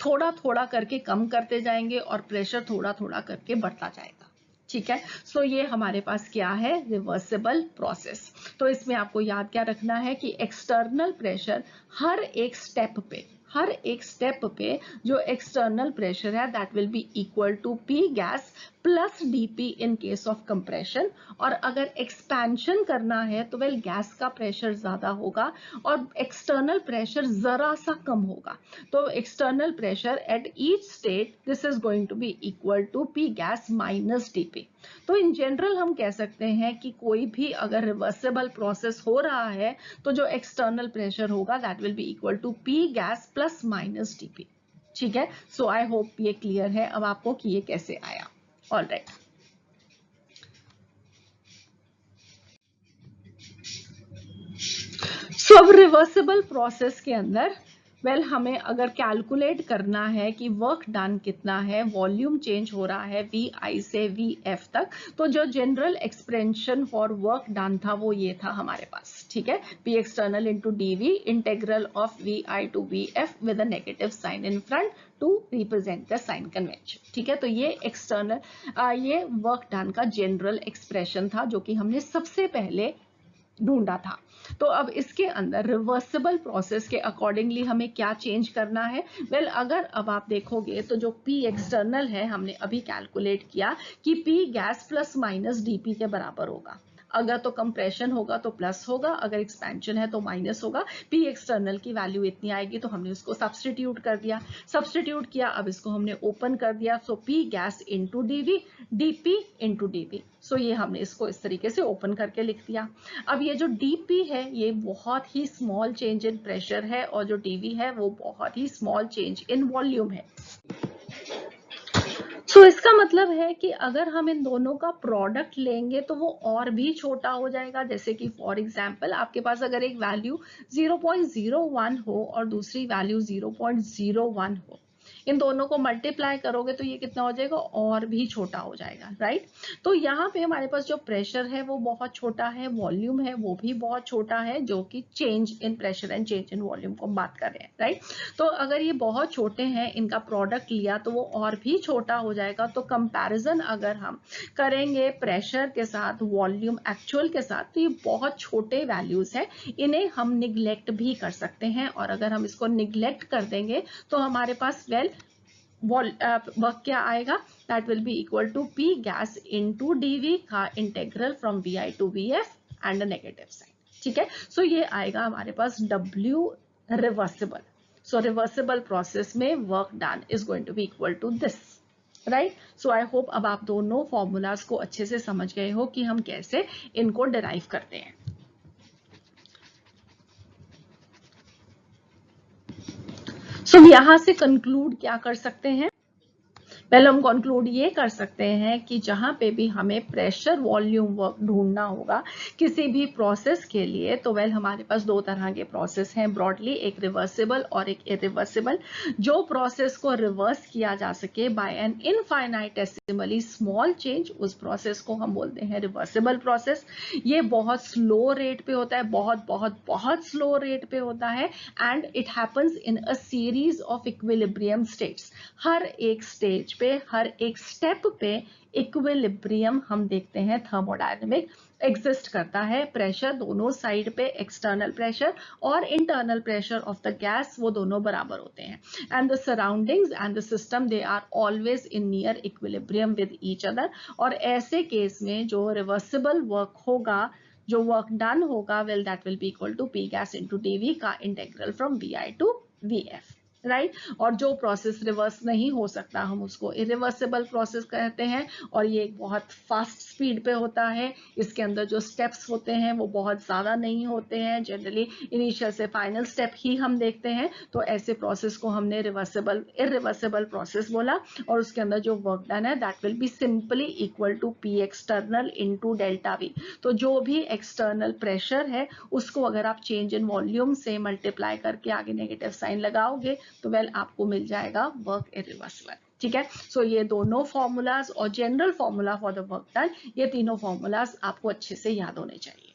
थोड़ा थोड़ा करके कम करते जाएंगे और प्रेशर थोड़ा थोड़ा करके बढ़ता जाएगा। ठीक है, सो ये हमारे पास क्या है, रिवर्सिबल प्रोसेस। तो इसमें आपको याद क्या रखना है कि एक्सटर्नल प्रेशर हर एक स्टेप पे जो एक्सटर्नल प्रेशर है that will be equal to P gas plus D P in case of compression. और अगर एक्सपेंशन करना है तो वेल गैस का प्रेशर ज्यादा होगा और एक्सटर्नल प्रेशर जरा सा कम होगा। तो external pressure at each state this is going to be equal to P gas minus D P. तो इन जनरल हम कह सकते हैं कि कोई भी अगर रिवर्सिबल प्रोसेस हो रहा है तो जो एक्सटर्नल प्रेशर होगा that will be equal to P gas plus minus D P. ठीक है, सो आई होप ये क्लियर है अब आपको कि ये कैसे आया। ऑल राइट, सो अब रिवर्सिबल प्रोसेस के अंदर हमें अगर कैलकुलेट करना है कि वर्क डन कितना है, वॉल्यूम चेंज हो रहा है वी आई से वी एफ तक, तो जो general expression for work done था वो ये था हमारे पास। ठीक है, P external into D V integral of V I to V F with a negative sign in front to represent the sign convention. ठीक है, तो ये एक्सटर्नल ये वर्क डन का जनरल एक्सप्रेशन था जो कि हमने सबसे पहले ढूंढा था। तो अब इसके अंदर रिवर्सिबल प्रोसेस के अकॉर्डिंगली हमें क्या चेंज करना है, अगर अब आप देखोगे तो जो P एक्सटर्नल है हमने अभी कैलकुलेट किया कि P gas plus minus DP के बराबर होगा। अगर तो कंप्रेशन होगा तो प्लस होगा, अगर एक्सपेंशन है तो माइनस होगा। P एक्सटर्नल की वैल्यू इतनी आएगी तो हमने उसको सब्सटीट्यूट किया, अब इसको हमने ओपन कर दिया। So P gas into DV DP into DV. So ये हमने इसको इस तरीके से ओपन करके लिख दिया। अब ये जो डीपी है ये बहुत ही स्मॉल चेंज इन प्रेशर है और जो डीवी है वो बहुत ही स्मॉल चेंज इन वॉल्यूम है। सो इसका मतलब है कि अगर हम इन दोनों का प्रोडक्ट लेंगे तो वो और भी छोटा हो जाएगा। जैसे कि फॉर एग्जांपल आपके पास अगर एक वैल्यू 0.01 हो और दूसरी वैल्यू 0.01 हो, इन दोनों को मल्टीप्लाई करोगे तो ये कितना हो जाएगा, और भी छोटा हो जाएगा। राइट, तो यहाँ पे हमारे पास जो प्रेशर है वो बहुत छोटा है, वॉल्यूम है वो भी बहुत छोटा है, जो कि change in pressure and change in volume को हम बात कर रहे हैं। राइट, तो अगर ये बहुत छोटे हैं, इनका प्रोडक्ट लिया तो वो और भी छोटा हो जाएगा। तो कंपैरिजन अगर हम करेंगे प्रेशर के साथ वॉल्यूम एक्चुअल के साथ तो ये बहुत छोटे वैल्यूज है, इन्हें हम निग्लेक्ट भी कर सकते हैं। और अगर हम इसको निग्लेक्ट कर देंगे तो हमारे पास वर्क क्या आएगा, that will be equal to P gas into DV का integral from V I to V F and a negative sign. ठीक है, सो ये आएगा हमारे पास W reversible. So reversible process में work done is going to be equal to this. Right, so I hope अब आप दोनों फॉर्मूलाज को अच्छे से समझ गए हो कि हम कैसे इनको डिराइव करते हैं। सो यहां से कंक्लूड क्या कर सकते हैं, पहले हम कंक्लूड ये कर सकते हैं कि जहां पे भी हमें प्रेशर वॉल्यूम वर्क ढूंढना होगा किसी भी प्रोसेस के लिए, तो हमारे पास दो तरह के प्रोसेस हैं ब्रॉडली, एक रिवर्सिबल और एक इरिवर्सिबल। जो प्रोसेस को रिवर्स किया जा सके बाय एन इनफाइनाइटेसिमली स्मॉल चेंज, उस प्रोसेस को हम बोलते हैं रिवर्सिबल प्रोसेस। ये बहुत स्लो रेट पे होता है, बहुत बहुत बहुत स्लो रेट पे होता है, and it happens in a series of equilibrium states. हर एक स्टेज पे, हर एक स्टेप पे इक्विलिब्रियम हम देखते हैं थर्मोडायनेमिक एग्जिस्ट करता है। प्रेशर दोनों साइड पे, एक्सटर्नल प्रेशर और internal pressure of the gas, वो दोनों बराबर होते हैं, and the surroundings and the system they are always in near equilibrium with each other. और ऐसे केस में जो रिवर्सिबल वर्क होगा, जो वर्क डन होगा, that will be equal to P gas into DV का integral from V I to V F. Right, और जो प्रोसेस रिवर्स नहीं हो सकता हम उसको इरिवर्सिबल प्रोसेस कहते हैं, और ये एक बहुत फास्ट स्पीड पे होता है। इसके अंदर जो स्टेप्स होते हैं वो बहुत ज्यादा नहीं होते हैं, जनरली इनिशियल से फाइनल स्टेप ही हम देखते हैं। तो ऐसे प्रोसेस को हमने इरिवर्सिबल प्रोसेस बोला, और उसके अंदर जो वर्क डन है that will be simply equal to P external into delta V. तो जो भी एक्सटर्नल प्रेशर है उसको अगर आप चेंज इन वॉल्यूम से मल्टीप्लाई करके आगे नेगेटिव साइन लगाओगे तो आपको मिल जाएगा वर्क इरिवर्सिबल। ठीक है, सो ये दोनों फॉर्मूलाज और general formula for the work done, ये तीनों फॉर्मूलाज आपको अच्छे से याद होने चाहिए।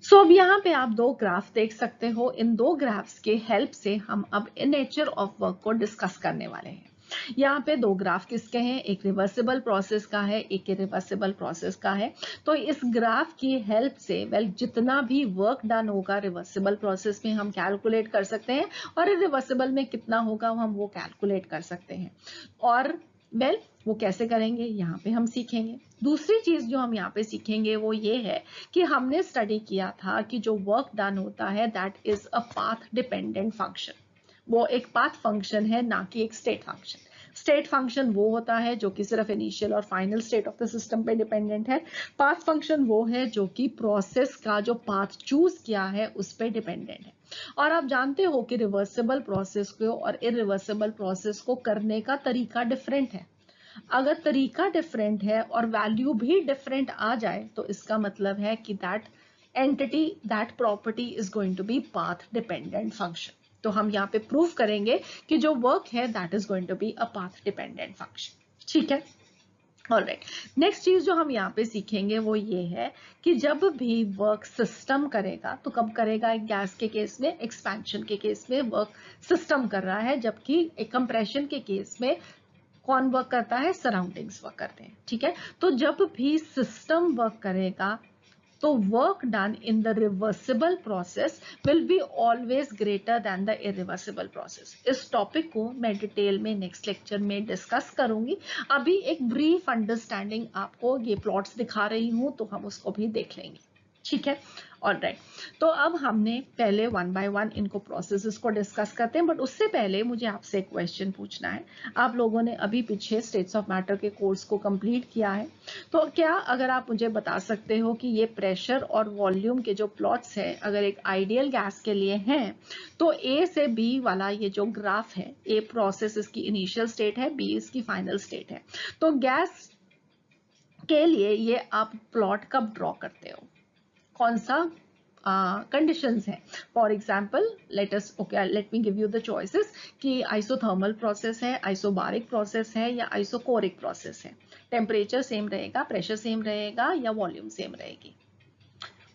सो अब यहाँ पे आप दो ग्राफ देख सकते हो। इन दो ग्राफ्स के हेल्प से हम अब नेचर ऑफ वर्क को डिस्कस करने वाले हैं। यहाँ पे दो ग्राफ किसके हैं, एक रिवर्सिबल प्रोसेस का है, एक इरिवर्सिबल प्रोसेस का है। तो इस ग्राफ की हेल्प से जितना भी वर्क डन होगा रिवर्सिबल प्रोसेस में हम कैलकुलेट कर सकते हैं, और इरिवर्सिबल में कितना होगा हम वो कैलकुलेट कर सकते हैं। और वो कैसे करेंगे यहाँ पे हम सीखेंगे। दूसरी चीज जो हम यहाँ पे सीखेंगे वो ये है कि हमने स्टडी किया था कि जो वर्क डन होता है that is a path dependent function. वो एक पाथ फंक्शन है, ना कि एक स्टेट फंक्शन। स्टेट फंक्शन वो होता है जो कि सिर्फ इनिशियल और final state of the system पे डिपेंडेंट है। पाथ फंक्शन वो है जो कि प्रोसेस का जो पाथ चूज किया है उस पर डिपेंडेंट है। और आप जानते हो कि रिवर्सिबल प्रोसेस को और इरिवर्सिबल प्रोसेस को करने का तरीका डिफरेंट है। अगर तरीका डिफरेंट है और वैल्यू भी डिफरेंट आ जाए तो इसका मतलब है कि that entity, that property is going to be path dependent function. तो हम यहाँ पे प्रूव करेंगे कि जो वर्क है that is going to be a path dependent function. ठीक है, ऑलराइट। नेक्स्ट चीज जो हम यहाँ पे सीखेंगे वो ये है कि जब भी वर्क सिस्टम करेगा तो कब करेगा। एक गैस के केस में, एक्सपेंशन के केस में वर्क सिस्टम कर रहा है, जबकि एक कंप्रेशन के केस में कौन वर्क करता है, सराउंडिंग्स वर्क करते हैं। ठीक है, तो जब भी सिस्टम वर्क करेगा तो work done in the reversible process will be always greater than the irreversible process. इस टॉपिक को मैं डिटेल में नेक्स्ट लेक्चर में डिस्कस करूंगी। अभी एक ब्रीफ अंडरस्टैंडिंग आपको ये प्लॉट्स दिखा रही हूं तो हम उसको भी देख लेंगे। ठीक है, ऑलराइट। तो अब हमने पहले वन बाय वन इनको प्रोसेसेस को डिस्कस करते हैं, बट उससे पहले मुझे आपसे एक क्वेश्चन पूछना है। आप लोगों ने अभी पीछे स्टेट्स ऑफ मैटर के कोर्स को कंप्लीट किया है, तो क्या अगर आप मुझे बता सकते हो कि ये प्रेशर और वॉल्यूम के जो प्लॉट्स है अगर एक आइडियल गैस के लिए हैं, तो ए से बी वाला ये जो ग्राफ है, ए प्रोसेस इसकी इनिशियल स्टेट है, बी इसकी फाइनल स्टेट है, तो गैस के लिए ये आप प्लॉट कब ड्रॉ करते हो, कौन सा कंडीशंस हैं। For example let me give you the choices कि आइसोथर्मल प्रोसेस है, आइसोबारिक प्रोसेस है या आइसोकोरिक प्रोसेस है। टेम्परेचर सेम रहेगा, प्रेशर सेम रहेगा या वॉल्यूम सेम रहेगी।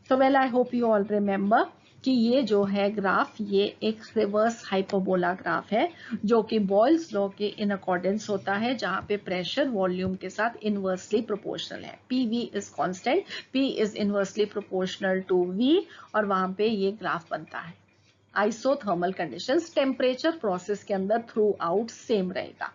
So well I hope you all remember कि ये जो है ग्राफ ये एक रिवर्स हाइपरबोला ग्राफ है जो कि बॉयल्स लॉ के इन अकॉर्डेंस होता है, जहां पे प्रेशर वॉल्यूम के साथ इनवर्सली प्रोपोर्शनल है। P V is constant, P is inversely proportional to V, और वहां पे ये ग्राफ बनता है। आइसोथर्मल कंडीशंस टेम्परेचर प्रोसेस के अंदर थ्रू आउट सेम रहेगा।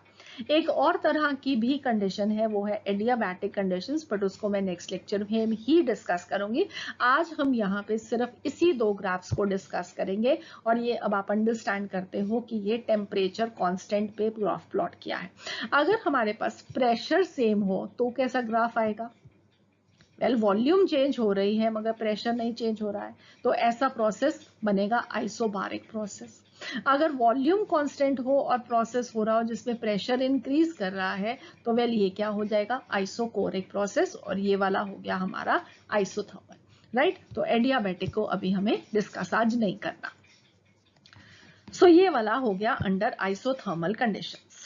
एक और तरह की भी कंडीशन है वो है एडियाबैटिक कंडीशंस, बट उसको मैं नेक्स्ट लेक्चर में ही डिस्कस करूंगी। आज हम यहाँ पे सिर्फ इसी दो ग्राफ्स को डिस्कस करेंगे, और ये अब आप अंडरस्टैंड करते हो कि ये टेम्परेचर कांस्टेंट पे ग्राफ प्लॉट किया है। अगर हमारे पास प्रेशर सेम हो तो कैसा ग्राफ आएगा, वेल वॉल्यूम चेंज हो रही है मगर प्रेशर नहीं चेंज हो रहा है, तो ऐसा प्रोसेस बनेगा आइसोबारिक प्रोसेस। अगर वॉल्यूम कांस्टेंट हो और प्रोसेस हो रहा हो जिसमें प्रेशर इंक्रीज कर रहा है, तो वेल ये क्या हो जाएगा, आइसोकोरिक प्रोसेस, और ये वाला हो गया हमारा आइसोथर्मल। राइट, तो एडियाबैटिक को अभी हमें डिस्कस आज नहीं करना। सो ये वाला हो गया अंडर आइसोथर्मल कंडीशंस।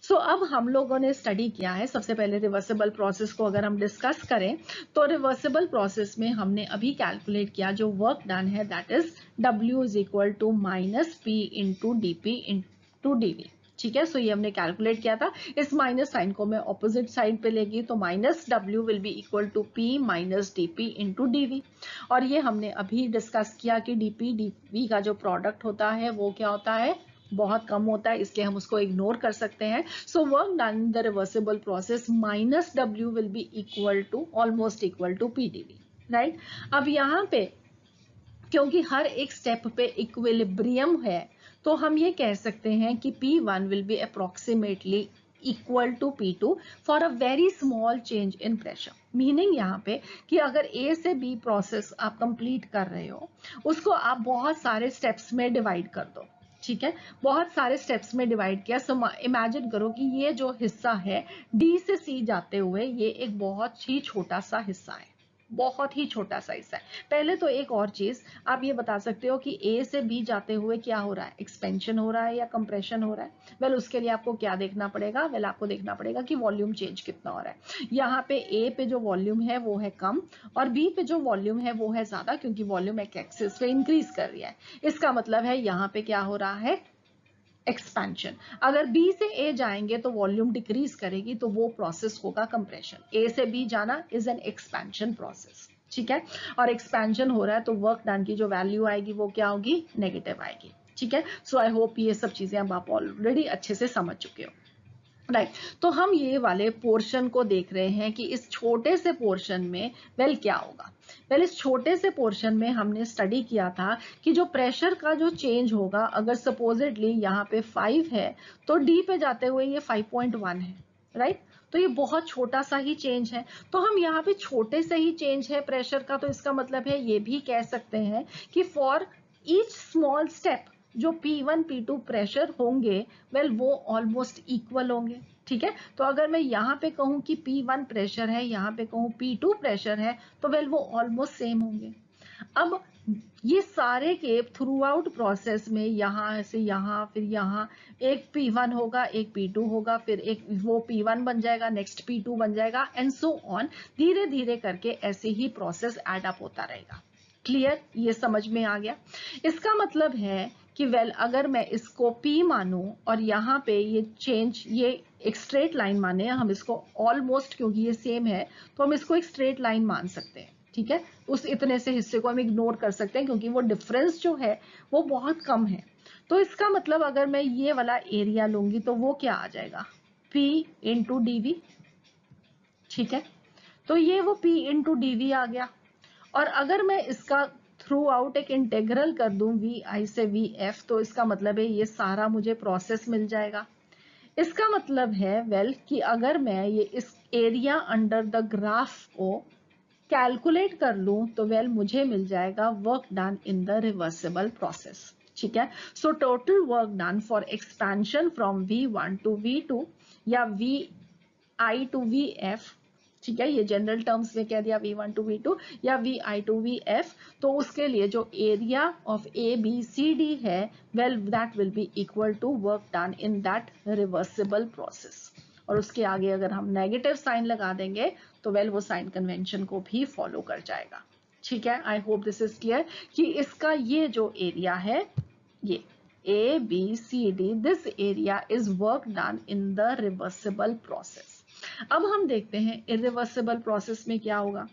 सो अब हम लोगों ने स्टडी किया है, सबसे पहले रिवर्सिबल प्रोसेस को अगर हम डिस्कस करें तो रिवर्सिबल प्रोसेस में हमने अभी कैलकुलेट किया जो वर्क डन है that is W is equal to minus P into D P into D V. ठीक है, सो ये हमने कैलकुलेट किया था। इस माइनस साइन को मैं ऑपोजिट साइड पे लेगी तो minus W will be equal to P minus D P into D V. और ये हमने अभी डिस्कस किया कि डी पी डी वी का जो प्रोडक्ट होता है वो क्या होता है, बहुत कम होता है, इसलिए हम उसको इग्नोर कर सकते हैं। So work done in the reversible process minus W will be equal to almost equal to PdV। Right, अब यहाँ पे क्योंकि हर एक स्टेप पे इक्विलिब्रियम है तो हम ये कह सकते हैं कि P1 will be approximately equal to P2 for a very small change in pressure. Meaning यहाँ पे कि अगर A से B प्रोसेस आप कंप्लीट कर रहे हो उसको आप बहुत सारे स्टेप्स में डिवाइड कर दो। ठीक है, बहुत सारे स्टेप्स में डिवाइड किया। सो इमेजिन करो कि ये जो हिस्सा है D से C जाते हुए ये एक बहुत ही छोटा सा हिस्सा है। बहुत ही छोटा सा हिस्सा है। पहले तो एक और चीज आप ये बता सकते हो कि ए से बी जाते हुए क्या हो रहा है, एक्सपेंशन हो रहा है या कंप्रेशन हो रहा है। वेल उसके लिए आपको क्या देखना पड़ेगा, वेल आपको देखना पड़ेगा कि वॉल्यूम चेंज कितना हो रहा है। यहाँ पे ए पे जो वॉल्यूम है वो है कम और बी पे जो वॉल्यूम है वो है ज्यादा, क्योंकि वॉल्यूम एक एक्सिस पे इंक्रीज कर रही है। इसका मतलब है यहाँ पे क्या हो रहा है, एक्सपेंशन। अगर बी से ए जाएंगे तो वॉल्यूम डिक्रीज करेगी, तो वो प्रोसेस होगा कंप्रेशन। ए से बी जाना इज एन एक्सपेंशन प्रोसेस, ठीक है। और एक्सपेंशन हो रहा है तो वर्क डन की जो वैल्यू आएगी वो क्या होगी, नेगेटिव आएगी, ठीक है। सो आई होप ये सब चीजें अब आप ऑलरेडी अच्छे से समझ चुके हो, राइट। तो हम ये वाले पोर्शन को देख रहे हैं कि इस छोटे से पोर्शन में वेल क्या होगा। वेल इस छोटे से पोर्शन में हमने स्टडी किया था कि जो प्रेशर का जो चेंज होगा, अगर सपोजिटली यहाँ पे 5 है तो डी पे जाते हुए ये 5.1 है, राइट। तो ये बहुत छोटा सा ही चेंज है। तो हम यहाँ पे छोटे से ही चेंज है प्रेशर का, तो इसका मतलब है ये भी कह सकते हैं कि फॉर ईच स्मॉल स्टेप जो P1 P2 प्रेशर होंगे वेल वो ऑलमोस्ट इक्वल होंगे, ठीक है। तो अगर मैं यहाँ पे कहूँ कि P1 प्रेशर है, यहाँ पे कहूँ P2 प्रेशर है, तो वेल वो ऑलमोस्ट सेम होंगे। अब ये सारे के थ्रू आउट प्रोसेस में यहाँ से यहाँ फिर यहाँ एक P1 होगा, एक P2 होगा, फिर एक वो P1 बन जाएगा, नेक्स्ट P2 बन जाएगा एंड सो ऑन। धीरे धीरे करके ऐसे ही प्रोसेस एड अप होता रहेगा। क्लियर, ये समझ में आ गया। इसका मतलब है कि वेल अगर मैं इसको P मानूं और यहाँ पे ये चेंज ये एक स्ट्रेट लाइन माने, हम इसको ऑलमोस्ट, क्योंकि ये सेम है तो हम इसको एक स्ट्रेट लाइन मान सकते हैं, ठीक है। उस इतने से हिस्से को हम इग्नोर कर सकते हैं क्योंकि वो डिफरेंस जो है वो बहुत कम है। तो इसका मतलब अगर मैं ये वाला एरिया लूंगी तो वो क्या आ जाएगा, P इंटू dv, ठीक है। तो ये वो P इंटू dv आ गया। और अगर मैं इसका थ्रू आउट एक इंटेग्रल कर दूं vi से vf, तो इसका मतलब है ये सारा मुझे प्रोसेस मिल जाएगा। इसका मतलब है वेल कि अगर मैं ये इस एरिया अंडर द ग्राफ को कैलकुलेट कर लूं तो वेल मुझे मिल जाएगा work done in the reversible process, ठीक है। सो total work done for expansion from V1 to V2 या VI टू VF, ठीक है, ये जनरल टर्म्स में कह दिया V1 टू V2 या VI टू VF, तो उसके लिए जो एरिया ऑफ ABCD है well that will be equal to work done in that reversible process. और उसके आगे अगर हम नेगेटिव साइन लगा देंगे तो वेल वो साइन कन्वेंशन को भी फॉलो कर जाएगा, ठीक है। I hope this is clear कि इसका ये जो एरिया है ये ABCD, this area is work done in the reversible process. अब हम देखते हैं इरिवर्सिबल प्रोसेस में क्या होगा।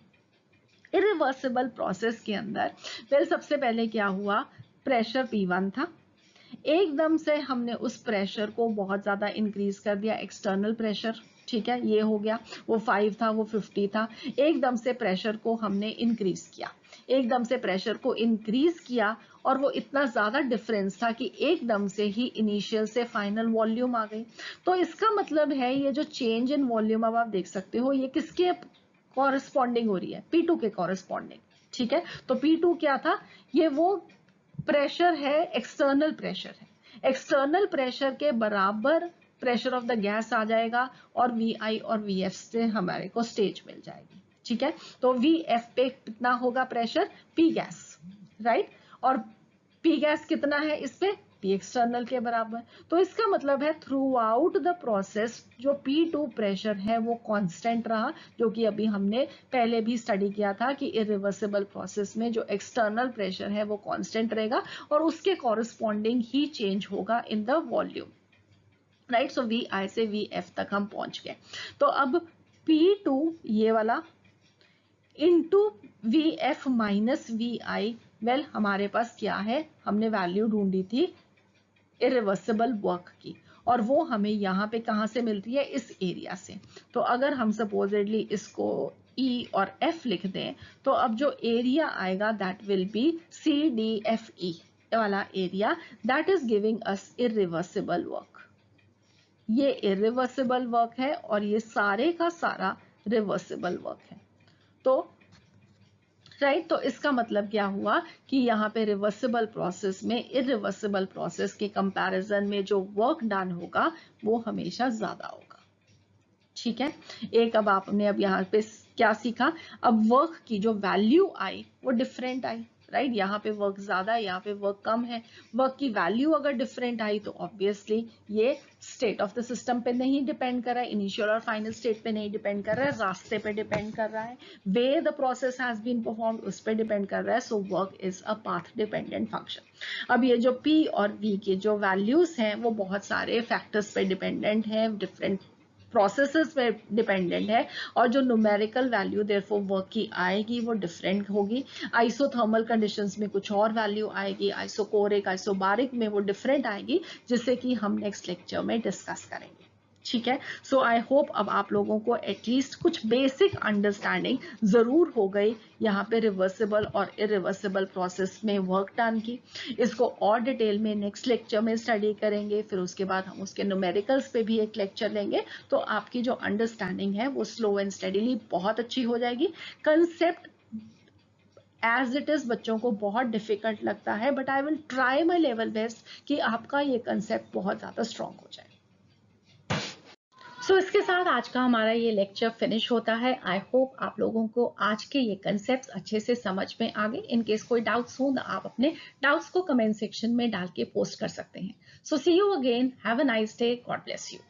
इरिवर्सिबल प्रोसेस के अंदर वेल सबसे पहले क्या हुआ, प्रेशर P1 था, एकदम से हमने उस प्रेशर को बहुत ज्यादा इंक्रीज कर दिया, एक्सटर्नल प्रेशर, ठीक है, ये हो गया। वो 5 था, वो 50 था, एकदम से प्रेशर को हमने इंक्रीज किया, एकदम से प्रेशर को इंक्रीज किया और वो इतना ज्यादा डिफरेंस था कि एकदम से ही इनिशियल से फाइनल वॉल्यूम आ गई। तो इसका मतलब है ये जो चेंज इन वॉल्यूम अब आप देख सकते हो ये किसके कॉरेस्पॉन्डिंग हो रही है, P2 के कॉरेस्पॉन्डिंग, ठीक है। तो P2 क्या था, ये वो प्रेशर है, एक्सटर्नल प्रेशर है, एक्सटर्नल प्रेशर के बराबर प्रेशर ऑफ द गैस आ जाएगा और VI और VF से हमारे को स्टेज मिल जाएगी, ठीक है। तो VF पे कितना होगा प्रेशर, P गैस, राइट, और P गैस कितना है इस पे, P एक्सटर्नल के बराबर। तो इसका मतलब है थ्रू आउट द प्रोसेस जो P2 प्रेशर है वो कांस्टेंट रहा, जो कि अभी हमने पहले भी स्टडी किया था कि इरिवर्सिबल प्रोसेस में जो एक्सटर्नल प्रेशर है वो कांस्टेंट रहेगा और उसके कॉरेस्पॉन्डिंग ही चेंज होगा इन the volume, right. So VI से VF तक हम पहुंच गए। तो अब P2 ये वाला into VF minus VI, well हमारे पास क्या है, हमने वैल्यू ढूंढी थी इरिवर्सिबल वर्क की और वो हमें यहाँ पे कहाँ से मिलती है, इस एरिया से। तो अगर हम सपोजिटली इसको E और F लिख दें तो अब जो एरिया आएगा दैट विल बी CDFE वाला area, that is giving us irreversible work. ये इरिवर्सिबल वर्क है और ये सारे का सारा रिवर्सिबल वर्क है। तो राइट, तो इसका मतलब क्या हुआ कि यहाँ पे रिवर्सिबल प्रोसेस में इरिवर्सिबल प्रोसेस के कंपैरिजन में जो वर्क डन होगा वो हमेशा ज्यादा होगा, ठीक है। एक अब आपने अब यहाँ पे क्या सीखा? अब वर्क की जो वैल्यू आई वो डिफरेंट आई, राइट? यहाँ पे वर्क ज्यादा है, यहाँ पे वर्क कम है। वर्क की वैल्यू अगर डिफरेंट आई तो ऑब्वियसली ये स्टेट ऑफ द सिस्टम पे नहीं डिपेंड कर रहा है, इनिशियल और फाइनल स्टेट पे नहीं डिपेंड कर रहा है, रास्ते पे डिपेंड कर रहा है, way the process has been performed उस पे डिपेंड कर रहा है। So work is a path dependent function. अब ये जो P और V के जो वैल्यूज हैं वो बहुत सारे फैक्टर्स पे डिपेंडेंट है, डिफरेंट प्रोसेसेस पे डिपेंडेंट है, और जो न्यूमेरिकल वैल्यू देयरफॉर वर्क की आएगी वो डिफरेंट होगी। आइसोथर्मल कंडीशंस में कुछ और वैल्यू आएगी, आइसोकोरिक आइसोबारिक में वो डिफरेंट आएगी, जिससे कि हम नेक्स्ट लेक्चर में डिस्कस करेंगे। ठीक है, सो आई होप अब आप लोगों को एटलीस्ट कुछ बेसिक अंडरस्टैंडिंग जरूर हो गई यहाँ पे रिवर्सिबल और इरिवर्सिबल प्रोसेस में वर्क डन की। इसको और डिटेल में नेक्स्ट लेक्चर में स्टडी करेंगे, फिर उसके बाद हम उसके न्यूमेरिकल्स पे भी एक लेक्चर लेंगे, तो आपकी जो अंडरस्टैंडिंग है वो स्लो एंड स्टडीली बहुत अच्छी हो जाएगी। कंसेप्ट एज इट इज बच्चों को बहुत डिफिकल्ट लगता है, but I will try my level best कि आपका ये कंसेप्ट बहुत ज्यादा स्ट्रांग हो जाए। इसके साथ आज का हमारा ये लेक्चर फिनिश होता है। आई होप आप लोगों को आज के ये कंसेप्ट्स अच्छे से समझ में आ गए। इन केस कोई डाउट्स हो तो आप अपने डाउट्स को कमेंट सेक्शन में डाल के पोस्ट कर सकते हैं। See you again, have a nice day, God bless you.